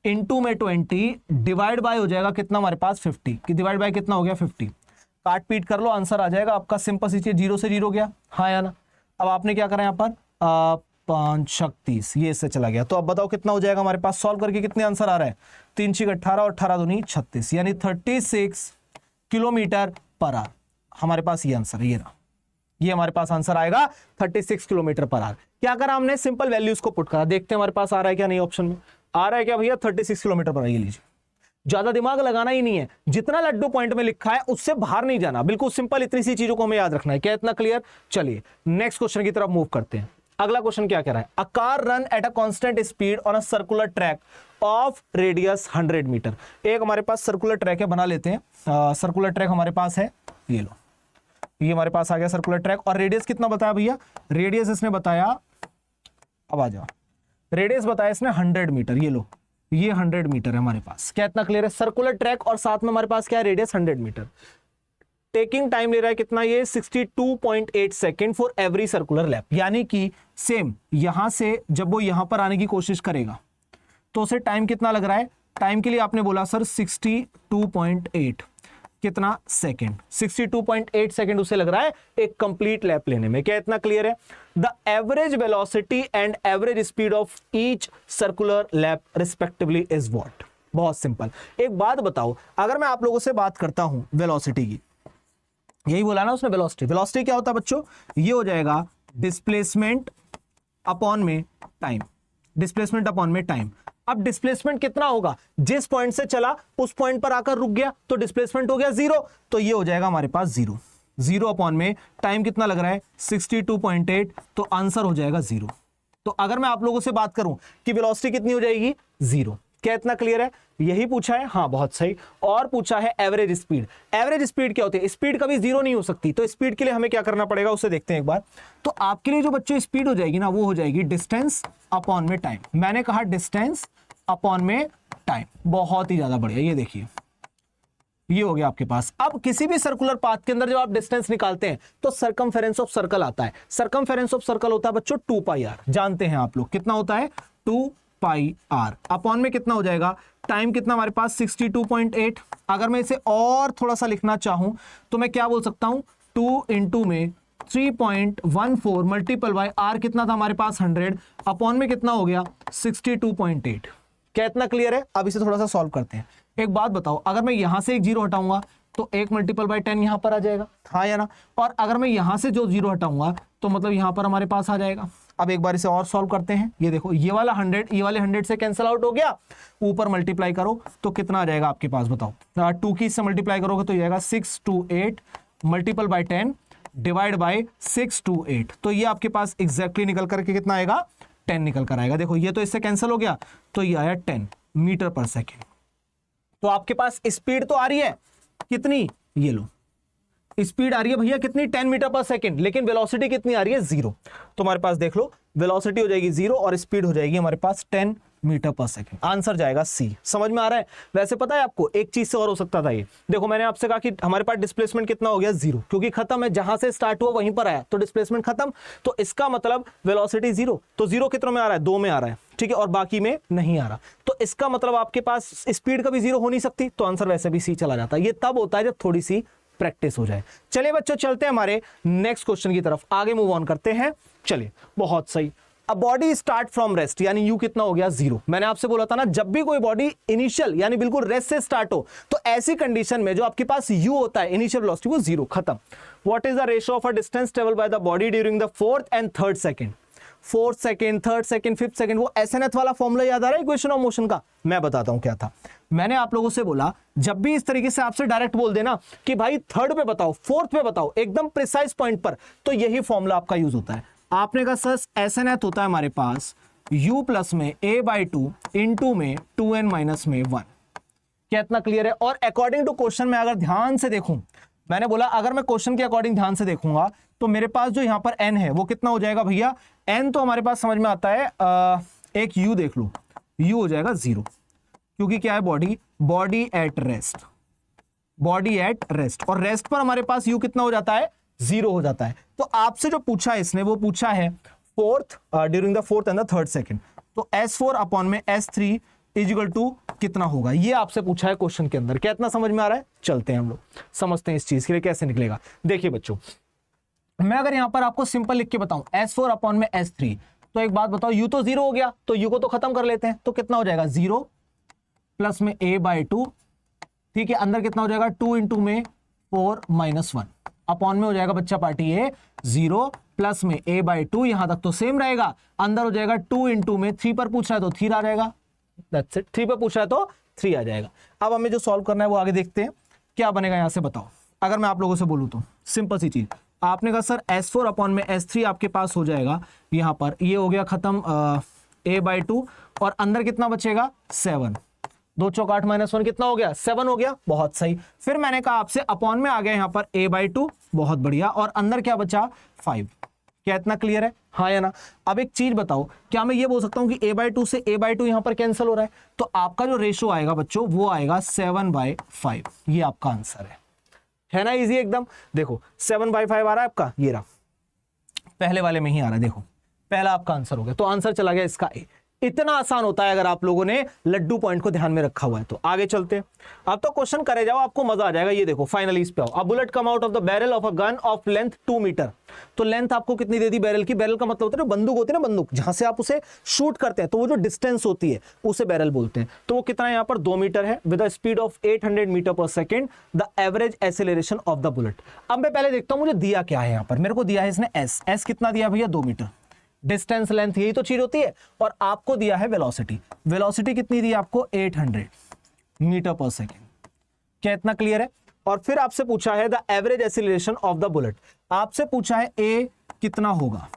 इंटू में 20 डिवाइड बाय हो जाएगा कितना हमारे पास 50, कि डिवाइड बाय कितना हो गया 50, काट पीट कर लो आंसर आ जाएगा आपका। सिंपल सी चीज, 0 से 0 गया, हाँ या ना। अब आपने क्या करा यहाँ पर 5 36 ये इससे चला गया, तो अब बताओ कितना हो जाएगा हमारे पास, सॉल्व करके कितने आंसर आ रहा है 3 6 18 और 18 दूनी 36, यानी 36 किलोमीटर पर आवर हमारे पास ये आंसर है। ये हमारे पास आंसर आएगा 36 किलोमीटर पर आवर। क्या करा हमने, सिंपल वैल्यूज को पुट करा, देखते हैं हमारे पास आ रहा है क्या नहीं, ऑप्शन में आ रहा है क्या भैया 36 किलोमीटर पर आवर। ये लीजिए, ज्यादा दिमाग लगाना ही नहीं है, जितना लड्डू पॉइंट में लिखा है उससे बाहर नहीं जाना, बिल्कुल सिंपल, इतनी सी चीजों को हमें याद रखना है। क्या इतना क्लियर? चलिए नेक्स्ट क्वेश्चन की तरफ मूव करते हैं। अगला क्वेश्चन क्या कह रहा है, a car run at a constant speed on a circular track of radius 100 metre. एक हमारे पास सर्कुलर ट्रैक है, बना लेते हैं। सर्कुलर ट्रैक हमारे पास है, ये लो, ये हमारे पास आ गया सर्कुलर ट्रैक, और रेडियस कितना बताया भैया, रेडियस इसने बताया, अब आ जाओ, रेडियस बताया इसने 100 मीटर, ये लो, ये 100 मीटर है हमारे पास। क्या इतना क्लियर है, सर्कुलर ट्रैक और साथ में हमारे पास क्या है, रेडियस 100 मीटर। टेकिंग टाइम ले रहा है कितना, ये 62.8 second for every circular lap, यानी कि सेम यहां से जब वो यहां पर आने की कोशिश करेगा तो उसे टाइम कितना लग रहा है, टाइम के लिए आपने बोला सर 62.8 कितना सेकेंड, 62.8 सेकेंड उसे लग रहा है एक कंप्लीट लैप लेने में। क्या इतना क्लियर है? The average velocity and average speed of each circular lap respectively is what. बहुत सिंपल। एक बात बताओ, अगर मैं आप लोगों से बात करता हूं वेलोसिटी की, यही बोला ना उसने वेलोसिटी, वेलोसिटी क्या होता है बच्चों, ये हो जाएगा डिस्प्लेसमेंट अपॉन में टाइम, डिस्प्लेसमेंट अपॉन में टाइम। अब डिस्प्लेसमेंट कितना होगा, जिस पॉइंट से चला उस पॉइंट पर आकर रुक गया तो डिस्प्लेसमेंट हो गया 0, तो ये हो जाएगा हमारे पास 0, 0 अपॉन में टाइम कितना लग रहा है 62.8, तो आंसर हो जाएगा 0। तो अगर मैं आप लोगों से बात करूं कि वेलोसिटी कितनी हो जाएगी 0। क्या इतना क्लियर है? यही पूछा है, हाँ बहुत सही। और पूछा है एवरेज स्पीड। एवरेज स्पीड क्या होती है, स्पीड कभी 0 नहीं हो सकती, तो स्पीड के लिए हमें क्या करना पड़ेगा उसे देखते हैं एक बार। तो आपके लिए जो बच्चों स्पीड हो जाएगी ना, वो हो जाएगी डिस्टेंस अपॉन में टाइम। मैंने कहा डिस्टेंस अपॉन में टाइम, बहुत ही ज्यादा बढ़िया। ये देखिए, ये हो गया आपके पास। अब किसी भी सर्कुलर पाथ के अंदर जब आप डिस्टेंस निकालते हैं तो सर्कमफेरेंस ऑफ सर्कल आता है। सर्कमफेरेंस ऑफ सर्कल होता है बच्चों 2 पाई आर, जानते हैं आप लोग कितना होता है 2 पाई आर। अपॉन में कितना हो जाएगा, टाइम कितना हमारे पास 62.8। अगर मैं इसे और थोड़ा सा लिखना चाहूं तो मैं क्या बोल सकता हूं, 2 इंटू में 3.14 मल्टीपल बाय आर कितना था हमारे पास 100, अपॉन में कितना हो गया 62.8। क्या इतना क्लियर है? अब इसे थोड़ा सा सॉल्व करते हैं। एक बात बताओ, अगर मैं यहां से एक 0 हटाऊंगा तो 1 मल्टीपल बाय 10 यहां पर आ जाएगा, हाँ या ना। और अगर मैं यहां से जो 0 हटाऊंगा तो मतलब यहां पर हमारे पास आ जाएगा। अब एक बार इसे और सॉल्व करते हैं। ये देखो, ये वाला 100 ये वाले 100 से कैंसिल आउट हो गया, ऊपर मल्टीप्लाई करो तो कितना आ जाएगा आपके पास, बताओ। 2 की इससे मल्टीप्लाई करोगे तो जाएगा 628 मल्टीपल बाय 10 डिवाइड बाय 628, तो ये आपके पास एग्जैक्टली निकल करके कितना आएगा 10 निकल कर आएगा। देखो ये तो इससे कैंसिल हो गया, तो ये आया 10 मीटर पर सेकेंड। तो आपके पास स्पीड तो आ रही है कितनी, ये लो, स्पीड आ रही है भैया कितनी 10 मीटर पर सेकंड, लेकिन वेलोसिटी कितनी आ रही है 0। तो हमारे पास देख लो, वेलोसिटी हो जाएगी 0 और स्पीड हो जाएगी हमारे पास 10 मीटर पर सेकंड। आंसर जाएगा सी। समझ में आ रहा है? वैसे पता है आपको एक चीज से और हो सकता था, ये देखो मैंने आपसे कहा कि हमारे पास डिस्प्लेसमेंट कितना हो गया 0, क्योंकि खत्म है, जहां से स्टार्ट हुआ वहीं पर आया तो डिस्प्लेसमेंट खत्म, तो इसका मतलब वेलोसिटी 0। तो 0 कितनों में आ रहा है, 2 में आ रहा है, ठीक है, और बाकी में नहीं आ रहा, तो इसका मतलब आपके पास स्पीड कभी 0 हो नहीं सकती, तो आंसर वैसे भी सी चला जाता है। ये तब होता है जब थोड़ी सी प्रैक्टिस हो जाए। चलिए बच्चों, चलते हैं हमारे नेक्स्ट क्वेश्चन की तरफ, आगे मूव ऑन करते हैं। चलिए, बहुत सही। A body start from rest, यानी यू कितना हो गया 0। मैंने आपसे बोला था ना, जब भी कोई बॉडी इनिशियल यानी बिल्कुल रेस्ट से स्टार्ट हो तो ऐसी कंडीशन में जो आपके पास यू होता है इनिशियल वेलोसिटी वो 0, खत्म। What is the ratio of a distance travel by the body during the 4th and 3rd second. 4th second, 3rd second, 5th second, वो एसएनएथ वाला फॉर्मूला याद आ रहा है इक्वेशन ऑफ मोशन का? मैं बताता हूं क्या था। मैंने आप लोगों से बोला, जब भी इस तरीके से आपसे डायरेक्ट बोल देना कि भाई 3rd पे बताओ, 4th पे बताओ, एकदम प्रिसाइज पॉइंट पर, तो यही फॉर्मूला आपका यूज होता है। आपने कहा सर एसएनएथ होता है हमारे पास u प्लस में a/2 इंटू में 2n माइनस में 1। क्या इतना क्लियर है? और अकॉर्डिंग टू क्वेश्चन में अगर ध्यान से देखूं, मैंने बोला अगर मैं क्वेश्चन के अकॉर्डिंग ध्यान से देखूंगा तो मेरे पास जो यहां पर n है वो कितना हो जाएगा भैया, n तो हमारे पास समझ में आता है, एक u देख लो, u हो जाएगा 0, क्योंकि क्या है body at rest, body at rest, और रेस्ट पर हमारे पास u कितना हो जाता है 0 हो जाता है। तो आपसे जो पूछा है इसने, वो पूछा है 4th during the 4th and the 3rd second, तो S4 अपॉन में S3 इक्वल टू कितना होगा, ये आपसे पूछा है क्वेश्चन के अंदर। क्या इतना समझ में आ रहा है? चलते हैं हम लोग समझते हैं इस चीज के लिए कैसे निकलेगा। देखिए बच्चों, मैं अगर यहां पर आपको सिंपल लिख के बताऊं S4 अपॉन में S3, तो एक बात बताओ, u तो 0 हो गया, तो u को तो खत्म कर लेते हैं, तो कितना हो जाएगा 0 प्लस में a/2, ठीक है, अंदर कितना हो जाएगा 2 इंटू में 4 माइनस 1 अपॉन में हो जाएगा बच्चा पार्टी ये 0 प्लस में a/2, यहां तक तो सेम रहेगा, अंदर हो जाएगा 2 इंटू में 3 पर पूछ रहा है तो 3 आ जाएगा, दैट्स इट, 3 पर पूछ रहा है तो 3 आ जाएगा। अब हमें जो सॉल्व करना है वो आगे देखते हैं क्या बनेगा यहां से। बताओ, अगर मैं आप लोगों से बोलूं तो सिंपल सी चीज, आपने कहा सर S4 अपॉन में S3 आपके पास हो जाएगा, यहां पर ये हो गया खत्म a/2, और अंदर कितना बचेगा 7, 2 चौक 8 माइनस 1 कितना हो गया 7 हो गया, बहुत सही। फिर मैंने कहा आपसे अपॉन में आ गया यहां पर a/2, बहुत बढ़िया, और अंदर क्या बचा 5। क्या इतना क्लियर है, हाँ या ना? अब एक चीज बताओ, क्या मैं ये बोल सकता हूं कि a/2 से a/2 यहां पर कैंसिल हो रहा है, तो आपका जो रेशो आएगा बच्चों वो आएगा 7/5, ये आपका आंसर है ना? इजी एकदम। देखो 7/5 आ रहा है आपका, ये रहा, पहले वाले में ही आ रहा है, देखो पहला आपका आंसर हो गया, तो आंसर चला गया इसका ए। इतना आसान होता है अगर आप लोगों ने लड्डू पॉइंट को ध्यान में रखा हुआ है तो। आगे चलते हैं, अब तो क्वेश्चन करे जाओ, आपको मजा आ जाएगा। ये देखो फाइनली इस पे आओ। A bullet come out of the barrel of a gun of length 2 metre, तो लेंथ आपको कितनी दे दी बैरल की? बैरल का मतलब होता है बंदूक होती है ना, बंदूक जहां से आप उसे शूट करते हैं, तो वो जो डिस्टेंस होती है उसे बैरल बोलते हैं। तो वो कितना है यहाँ पर 2 मीटर है, with the speed of 800 meter per second, the average acceleration of the bullet. अब मैं पहले देखता हूं मुझे दिया क्या है यहाँ पर। मेरे को दिया है इसने एस कितना दिया भैया 2 मीटर, डिस्टेंस लेंथ यही तो चीज होती है, और आपको दिया है वेलोसिटी। वेलोसिटी कितनी दी आपको 800 मीटर पर सेकेंड। क्या इतना क्लियर है? और फिर आपसे पूछा है the average acceleration of the bullet, आपसे पूछा है ए कितना होगा।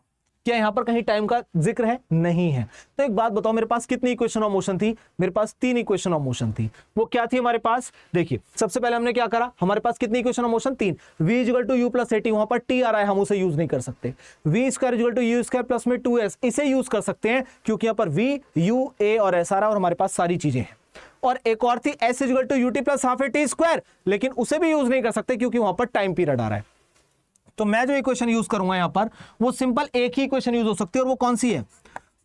क्या यहां पर कहीं टाइम का जिक्र है? नहीं है। तो एक बात बताओ, मेरे पास कितनी इक्वेशन ऑफ मोशन थी? मेरे पास 3 इक्वेशन ऑफ मोशन थी। वो क्या थी हमारे पास? देखिए सबसे पहले हमने क्या करा, हमारे पास कितनी equation of motion? 3। v equal to u plus at, वहां पर टी आ रहा है, हम उसे यूज नहीं कर सकते। v square equal to u square plus में 2s, इसे यूज कर सकते हैं क्योंकि यहां पर v u a और s आ रहा है, और हमारे पास सारी चीजें हैं। और एक और थी s equal to ut plus half a t square, लेकिन उसे भी यूज नहीं कर सकते क्योंकि वहां पर टाइम पीरियड आ रहा है। तो मैं जो इक्वेशन यूज करूंगा यहां पर, वो सिंपल एक ही इक्वेशन यूज हो सकती है, और वो कौन सी है?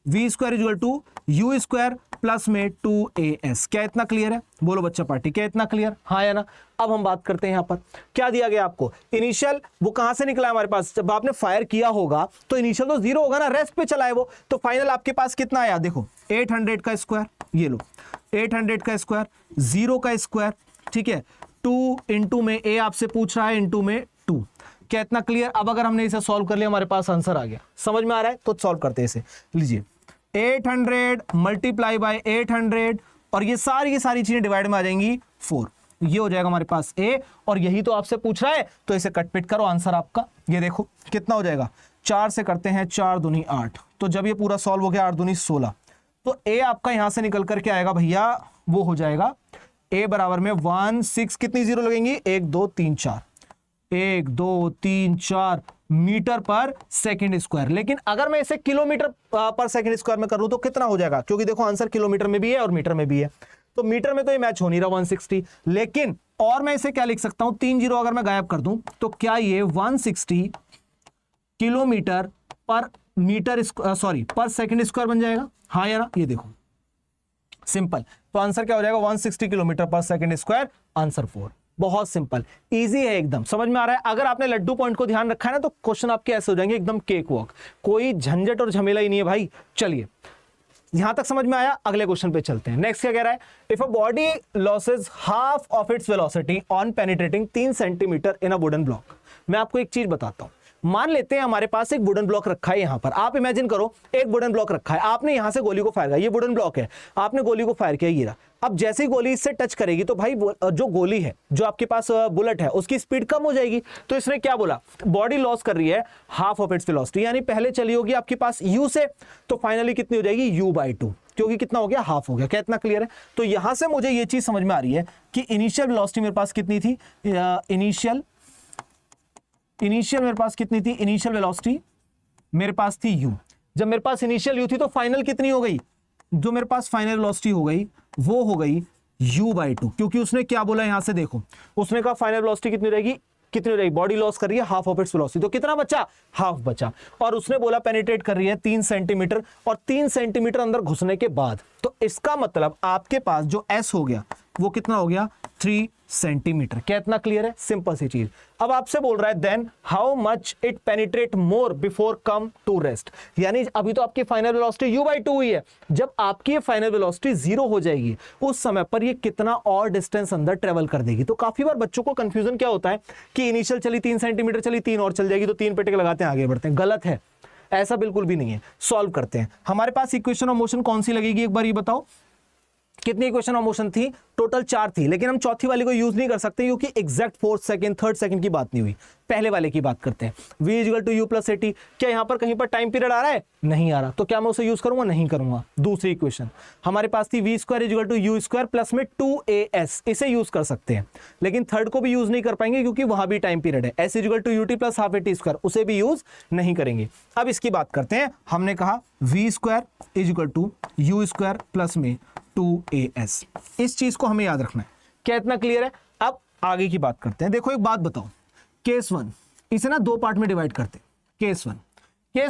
v square equal to u square plus में 2as। क्या इतना क्लियर है? बोलो बच्चा पार्टी, क्या इतना क्लियर, हाँ या ना? अब हम बात करते हैं यहां पर क्या दिया गया आपको। इनिशियल वो कहां से निकला है हमारे पास? जब आपने फायर किया होगा तो इनिशियल तो 0 होगा ना, रेस्ट पे चला है वो, तो फाइनल आपके पास कितना आया? देखो 800 का स्क्वायर, ये लो 800 का स्क्वायर, 0 का स्क्वायर, ठीक है, 2 इंटू में ए आपसे पूछ रहा है, इंटू में 2। क्या इतना क्लियर? अब अगर हमने इसे सॉल्व कर लिया, हमारे पास आंसर आ गया। समझ में आ रहा है? तो सॉल्व करते हैं इसे। लीजिए 800 मल्टीप्लाई बाय 800, और ये सारी चीजें डिवाइड में आ जाएंगी 4, ये हो जाएगा हमारे पास ए, और यही तो आपसे पूछ रहा है, तो इसे कट पिट करो, आंसर आपका ये देखो कितना हो जाएगा। 4 से करते हैं 4 दूनी 8, तो जब ये पूरा सॉल्व हो गया 8 दूनी 16, तो ए आपका यहां से निकल करके आएगा भैया, वो हो जाएगा ए बराबर में 16, कितनी जीरो लगेंगी? 1 2 3 4, 1 2 3 4 मीटर पर सेकंड स्क्वायर। लेकिन अगर मैं इसे किलोमीटर पर सेकंड स्क्वायर में करूं तो कितना हो जाएगा? क्योंकि देखो आंसर किलोमीटर में भी है और मीटर में भी है, तो मीटर में तो ये मैच हो नहीं रहा 160, लेकिन और मैं इसे क्या लिख सकता हूं? 3 जीरो अगर मैं गायब कर दूं तो क्या ये 160 किलोमीटर पर मीटर पर सेकंड स्क्वायर बन जाएगा, हाँ या ना? ये देखो सिंपल, तो आंसर क्या हो जाएगा? 160 किलोमीटर पर सेकंड स्क्वायर, आंसर 4। बहुत सिंपल, इजी है एकदम, समझ में आ रहा है? अगर आपने लड्डू पॉइंट को ध्यान रखा है ना, तो क्वेश्चन आपके ऐसे हो जाएंगे एकदम केक वॉक, कोई झंझट और झमेला ही नहीं है भाई। चलिए यहां तक समझ में आया, अगले क्वेश्चन पे चलते हैं। नेक्स्ट क्या कह रहा है? If a body losses half of its velocity on penetrating 3 centimetre in a wooden block. मैं आपको एक चीज बताता हूं, मान लेते हैं हमारे पास एक वुडन ब्लॉक रखा है यहां पर, आप इमेजिन करो एक वुडन ब्लॉक रखा है, आपने यहां से गोली को फायर किया, ये वुडन ब्लॉक है, आपने गोली को फायर किया, ये रहा। अब जैसे ही गोली इससे टच करेगी तो भाई जो गोली है, जो आपके पास बुलेट है, उसकी स्पीड कम हो जाएगी। तो इसने क्या बोला? बॉडी लॉस कर रही है हाफ ऑफ इट्स वेलोसिटी, यानी पहले चली होगी आपके पास u से, तो फाइनली कितनी हो जाएगी? u/2, क्योंकि कितना हो गया? हाफ हो गया। क्या इतना क्लियर है? तो यहां से मुझे ये चीज समझ में आ रही है कि इनिशियल वेलोसिटी मेरे पास कितनी थी? इनिशियल मेरे पास कितनी थी? इनिशियल वेलोसिटी मेरे पास थी u। जब मेरे पास इनिशियल u थी तो फाइनल कितनी हो गई? जो मेरे पास फाइनल वेलोसिटी हो गई वो हो गई u/2, क्योंकि उसने क्या बोला यहां से देखो, उसने कहा फाइनल वेलोसिटी कितनी रहेगी? कितनी हो जाएगी, बॉडी लॉस कर रही है हाफ ऑफ इट्स वेलोसिटी, तो कितना बचा, हाफ बचा। और उसने बोला पेनिट्रेट कर रही है 3 सेंटीमीटर, और 3 सेंटीमीटर अंदर घुसने के बाद, तो इसका मतलब आपके पास जो एस हो गया वो कितना हो गया, 3 सेंटीमीटर। क्या इतना क्लियर है, सिंपल सी चीज। अब आपसे बोल रहा है then how much it penetrate more before come to rest, यानी अभी तो आपकी फाइनल वेलोसिटी u/2 हुई है, जब आपकी ये फाइनल वेलोसिटी 0 हो जाएगी उस समय पर ये कितना और डिस्टेंस अंदर ट्रेवल कर देगी। तो काफी बार बच्चों को कंफ्यूजन क्या होता है कि इनिशियल चली 3 सेंटीमीटर चली, 3 और चल जाएगी तो 3 पे टिक लगाते हैं आगे बढ़ते हैं, गलत है, ऐसा बिल्कुल भी नहीं है। सॉल्व करते हैं। हमारे पास इक्वेशन ऑफ मोशन कौन सी लगेगी एक बार ये बताओ, कितनी इक्वेशन ऑफ मोशन थी, टोटल 4 थी, लेकिन हम चौथी वाली को यूज नहीं कर सकते क्योंकि exact 4th second 3rd second की बात नहीं हुई, पहले वाले की बात करते हैं। v = u + 80, क्या यहां पर कहीं पर टाइम पीरियड आ रहा है, नहीं आ रहा, तो क्या मैं उसे यूज करूंगा, नहीं करूंगा। दूसरी इक्वेशन हमारे पास थी v² = u² प्लस में 2as, इसे यूज कर सकते हैं, लेकिन थर्ड को भी यूज नहीं कर पाएंगे क्योंकि वहां भी टाइम पीरियड है। s = ut + ½ at², उसे भी यूज नहीं करेंगे। अब इसकी बात करते हैं, हमने कहा v² = u² प्लस में 2as, इस चीज को हमें याद रखना है। क्या इतना क्लियर है। अब आगे की बात करते हैं। देखो एक बात बताओ, केस 1 इसे ना 2 पार्ट में डिवाइड करते हैं। केस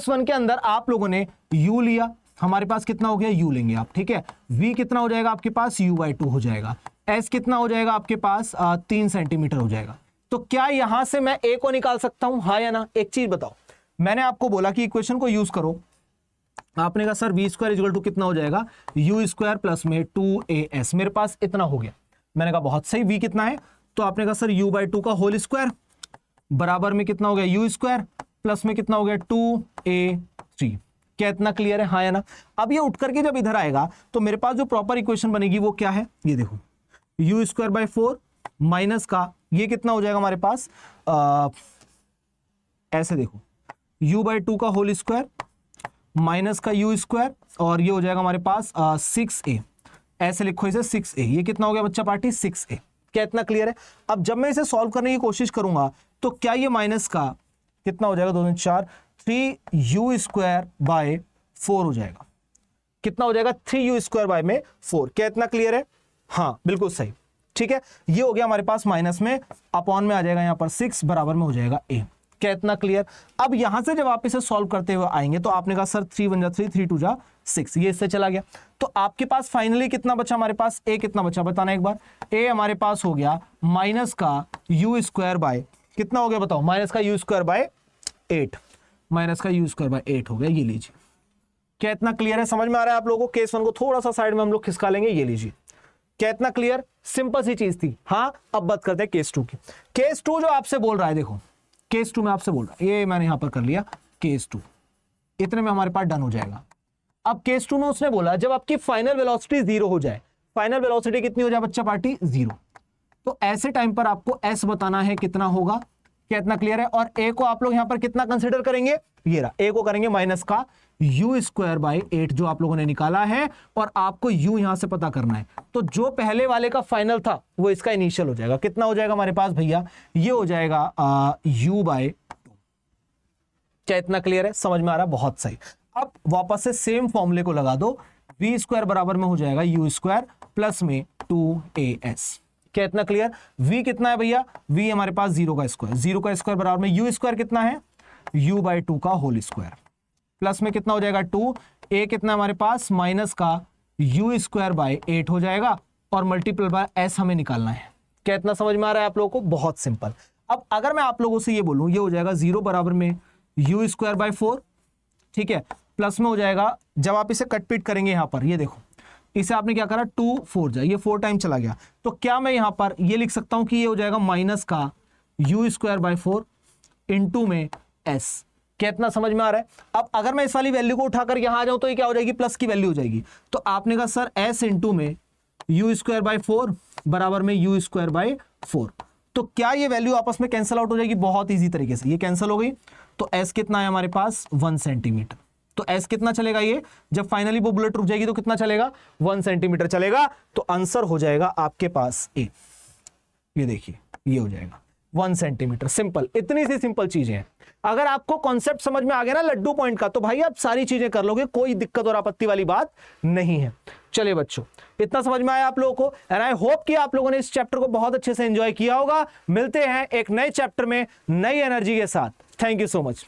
1 के अंदर आप लोगों ने u लिया, हमारे पास कितना हो गया, u लेंगे आप, ठीक है। v कितना हो जाएगा आपके पास, u/2 हो जाएगा। s कितना हो जाएगा आपके पास, 3 सेंटीमीटर हो जाएगा। तो क्या यहां से मैं a को निकाल सकता हूं, हाँ या ना। एक चीज बताओ, मैंने आपको बोला कि इक्वेशन को यूज करो, आपने कहा सर v² = कितना हो जाएगा, u² प्लस में 2as, मेरे पास इतना हो गया। मैंने कहा बहुत सही, v कितना है, तो आपने कहा सर u/2 का होल स्क्वायर बराबर में कितना हो गया, u² प्लस में कितना हो गया, 2a3। क्या इतना क्लियर है, हाँ या ना। अब ये उठ करके जब इधर आएगा तो मेरे पास जो प्रॉपर इक्वेशन बनेगी वो क्या है, ये देखो, u²/4 माइनस का ये कितना हो जाएगा हमारे पास, ऐसे देखो, u/2 का होल स्क्वायर माइनस का u², और ये हो जाएगा हमारे पास 6a, ऐसे लिखो इसे 6a, ये कितना हो गया बच्चा पार्टी, 6a। क्या इतना क्लियर है। अब जब मैं इसे सॉल्व करने की कोशिश करूंगा तो क्या ये माइनस का कितना हो जाएगा, 2 2 4, 3u²/4 हो जाएगा। कितना हो जाएगा, 3u²/4। क्या इतना क्लियर है, हाँ बिल्कुल सही, ठीक है। ये हो गया हमारे पास माइनस में, अपॉन में आ जाएगा यहाँ पर 6 बराबर में हो जाएगा a। क्या इतना क्लियर। अब यहां से जब आप इसे सॉल्व करते हुए आएंगे तो आपने कहा सर 3 × 1 = 3, 3 × 2 = 6, ये इससे चला गया। तो आपके पास फाइनली कितना बचा, हमारे पास a कितना बचा बताना एक बार। a हमारे पास हो गया माइनस का u² कितना हो गया बताओ, माइनस का u²/8, माइनस का u²/8 हो गया, ये लीजिए। क्या इतना क्लियर है, समझ में आ रहा है आप लोगों को। केस 1 को थोड़ा सा साइड में हम लोग खिसका लेंगे, ये लीजिए। क्या इतना क्लियर, सिंपल सी चीज थी। हाँ अब बात करते हैं केस 2 की। केस 2 जो आपसे बोल रहा है, देखो केस 2 में आपसे बोल रहा है, ये मैंने यहां पर कर लिया केस 2, इतने में हमारे पास डन हो जाएगा। अब केस 2 में उसने बोला जब आपकी फाइनल वेलोसिटी 0 हो जाए, फाइनल वेलोसिटी कितनी हो जाए बच्चा पार्टी, 0, तो ऐसे टाइम पर आपको s बताना है कितना होगा। क्या इतना क्लियर है। और a को आप लोग यहां पर कितना कंसिडर करेंगे, ये रहा, a को करेंगे माइनस का u²/8 जो आप लोगों ने निकाला है, और आपको u यहां से पता करना है। तो जो पहले वाले का फाइनल था वो इसका इनिशियल हो जाएगा। कितना हो जाएगा हमारे पास भैया, ये हो जाएगा u/2। क्या इतना क्लियर है, समझ में आ रहा है, बहुत सही। अब वापस से सेम फॉर्मूले को लगा दो, v² बराबर में हो जाएगा u² प्लस में 2as। क्या इतना क्लियर। v कितना है भैया, v हमारे पास 0 का स्क्वायर, 0 का स्क्वायर बराबर में u² कितना है, u/2 का होल स्क्वायर, प्लस में कितना हो जाएगा 2, a कितना हमारे पास माइनस का u²/8 हो जाएगा, और मल्टीपल बाय s हमें निकालना है। क्या इतना समझ में आ रहा है आप लोगों को, बहुत सिंपल। अब अगर मैं आप लोगों से ये बोलूं, ये हो जाएगा 0 बराबर में u²/4, ठीक है, प्लस में हो जाएगा, जब आप इसे कट पीट करेंगे यहां पर, ये देखो इसे आपने क्या करा, 2 4 जाए, ये 4 टाइम चला गया, तो क्या मैं यहां पर ये लिख सकता हूं कि ये हो जाएगा माइनस का u²/4 इंटू में s। क्या इतना समझ में आ रहा है। अब अगर मैं इस वाली वैल्यू को उठाकर यहां आ जाऊं तो ये क्या हो जाएगी, प्लस की वैल्यू हो जाएगी। तो आपने कहा सर s इंटू में u²/4 बराबर में u²/4, तो क्या ये वैल्यू आपस में कैंसिल आउट हो जाएगी, बहुत इजी तरीके से ये कैंसिल हो गई। तो s कितना है हमारे पास, 1 सेंटीमीटर। तो s कितना चलेगा, ये जब फाइनली वो बुलेट रुक जाएगी तो कितना चलेगा, 1 सेंटीमीटर चलेगा। तो आंसर हो जाएगा आपके पास a, ये देखिए ये हो जाएगा 1 सेंटीमीटर। सिंपल, इतनी सी सिंपल चीजें हैं। अगर आपको कॉन्सेप्ट समझ में आ गया ना लड्डू पॉइंट का, तो भाई आप सारी चीजें कर लोगे, कोई दिक्कत और आपत्ति वाली बात नहीं है। चलिए बच्चों, इतना समझ में आया आप लोगों को, एंड आई होप कि आप लोगों ने इस चैप्टर को बहुत अच्छे से एंजॉय किया होगा। मिलते हैं एक नए चैप्टर में नई एनर्जी के साथ। Thank you so much.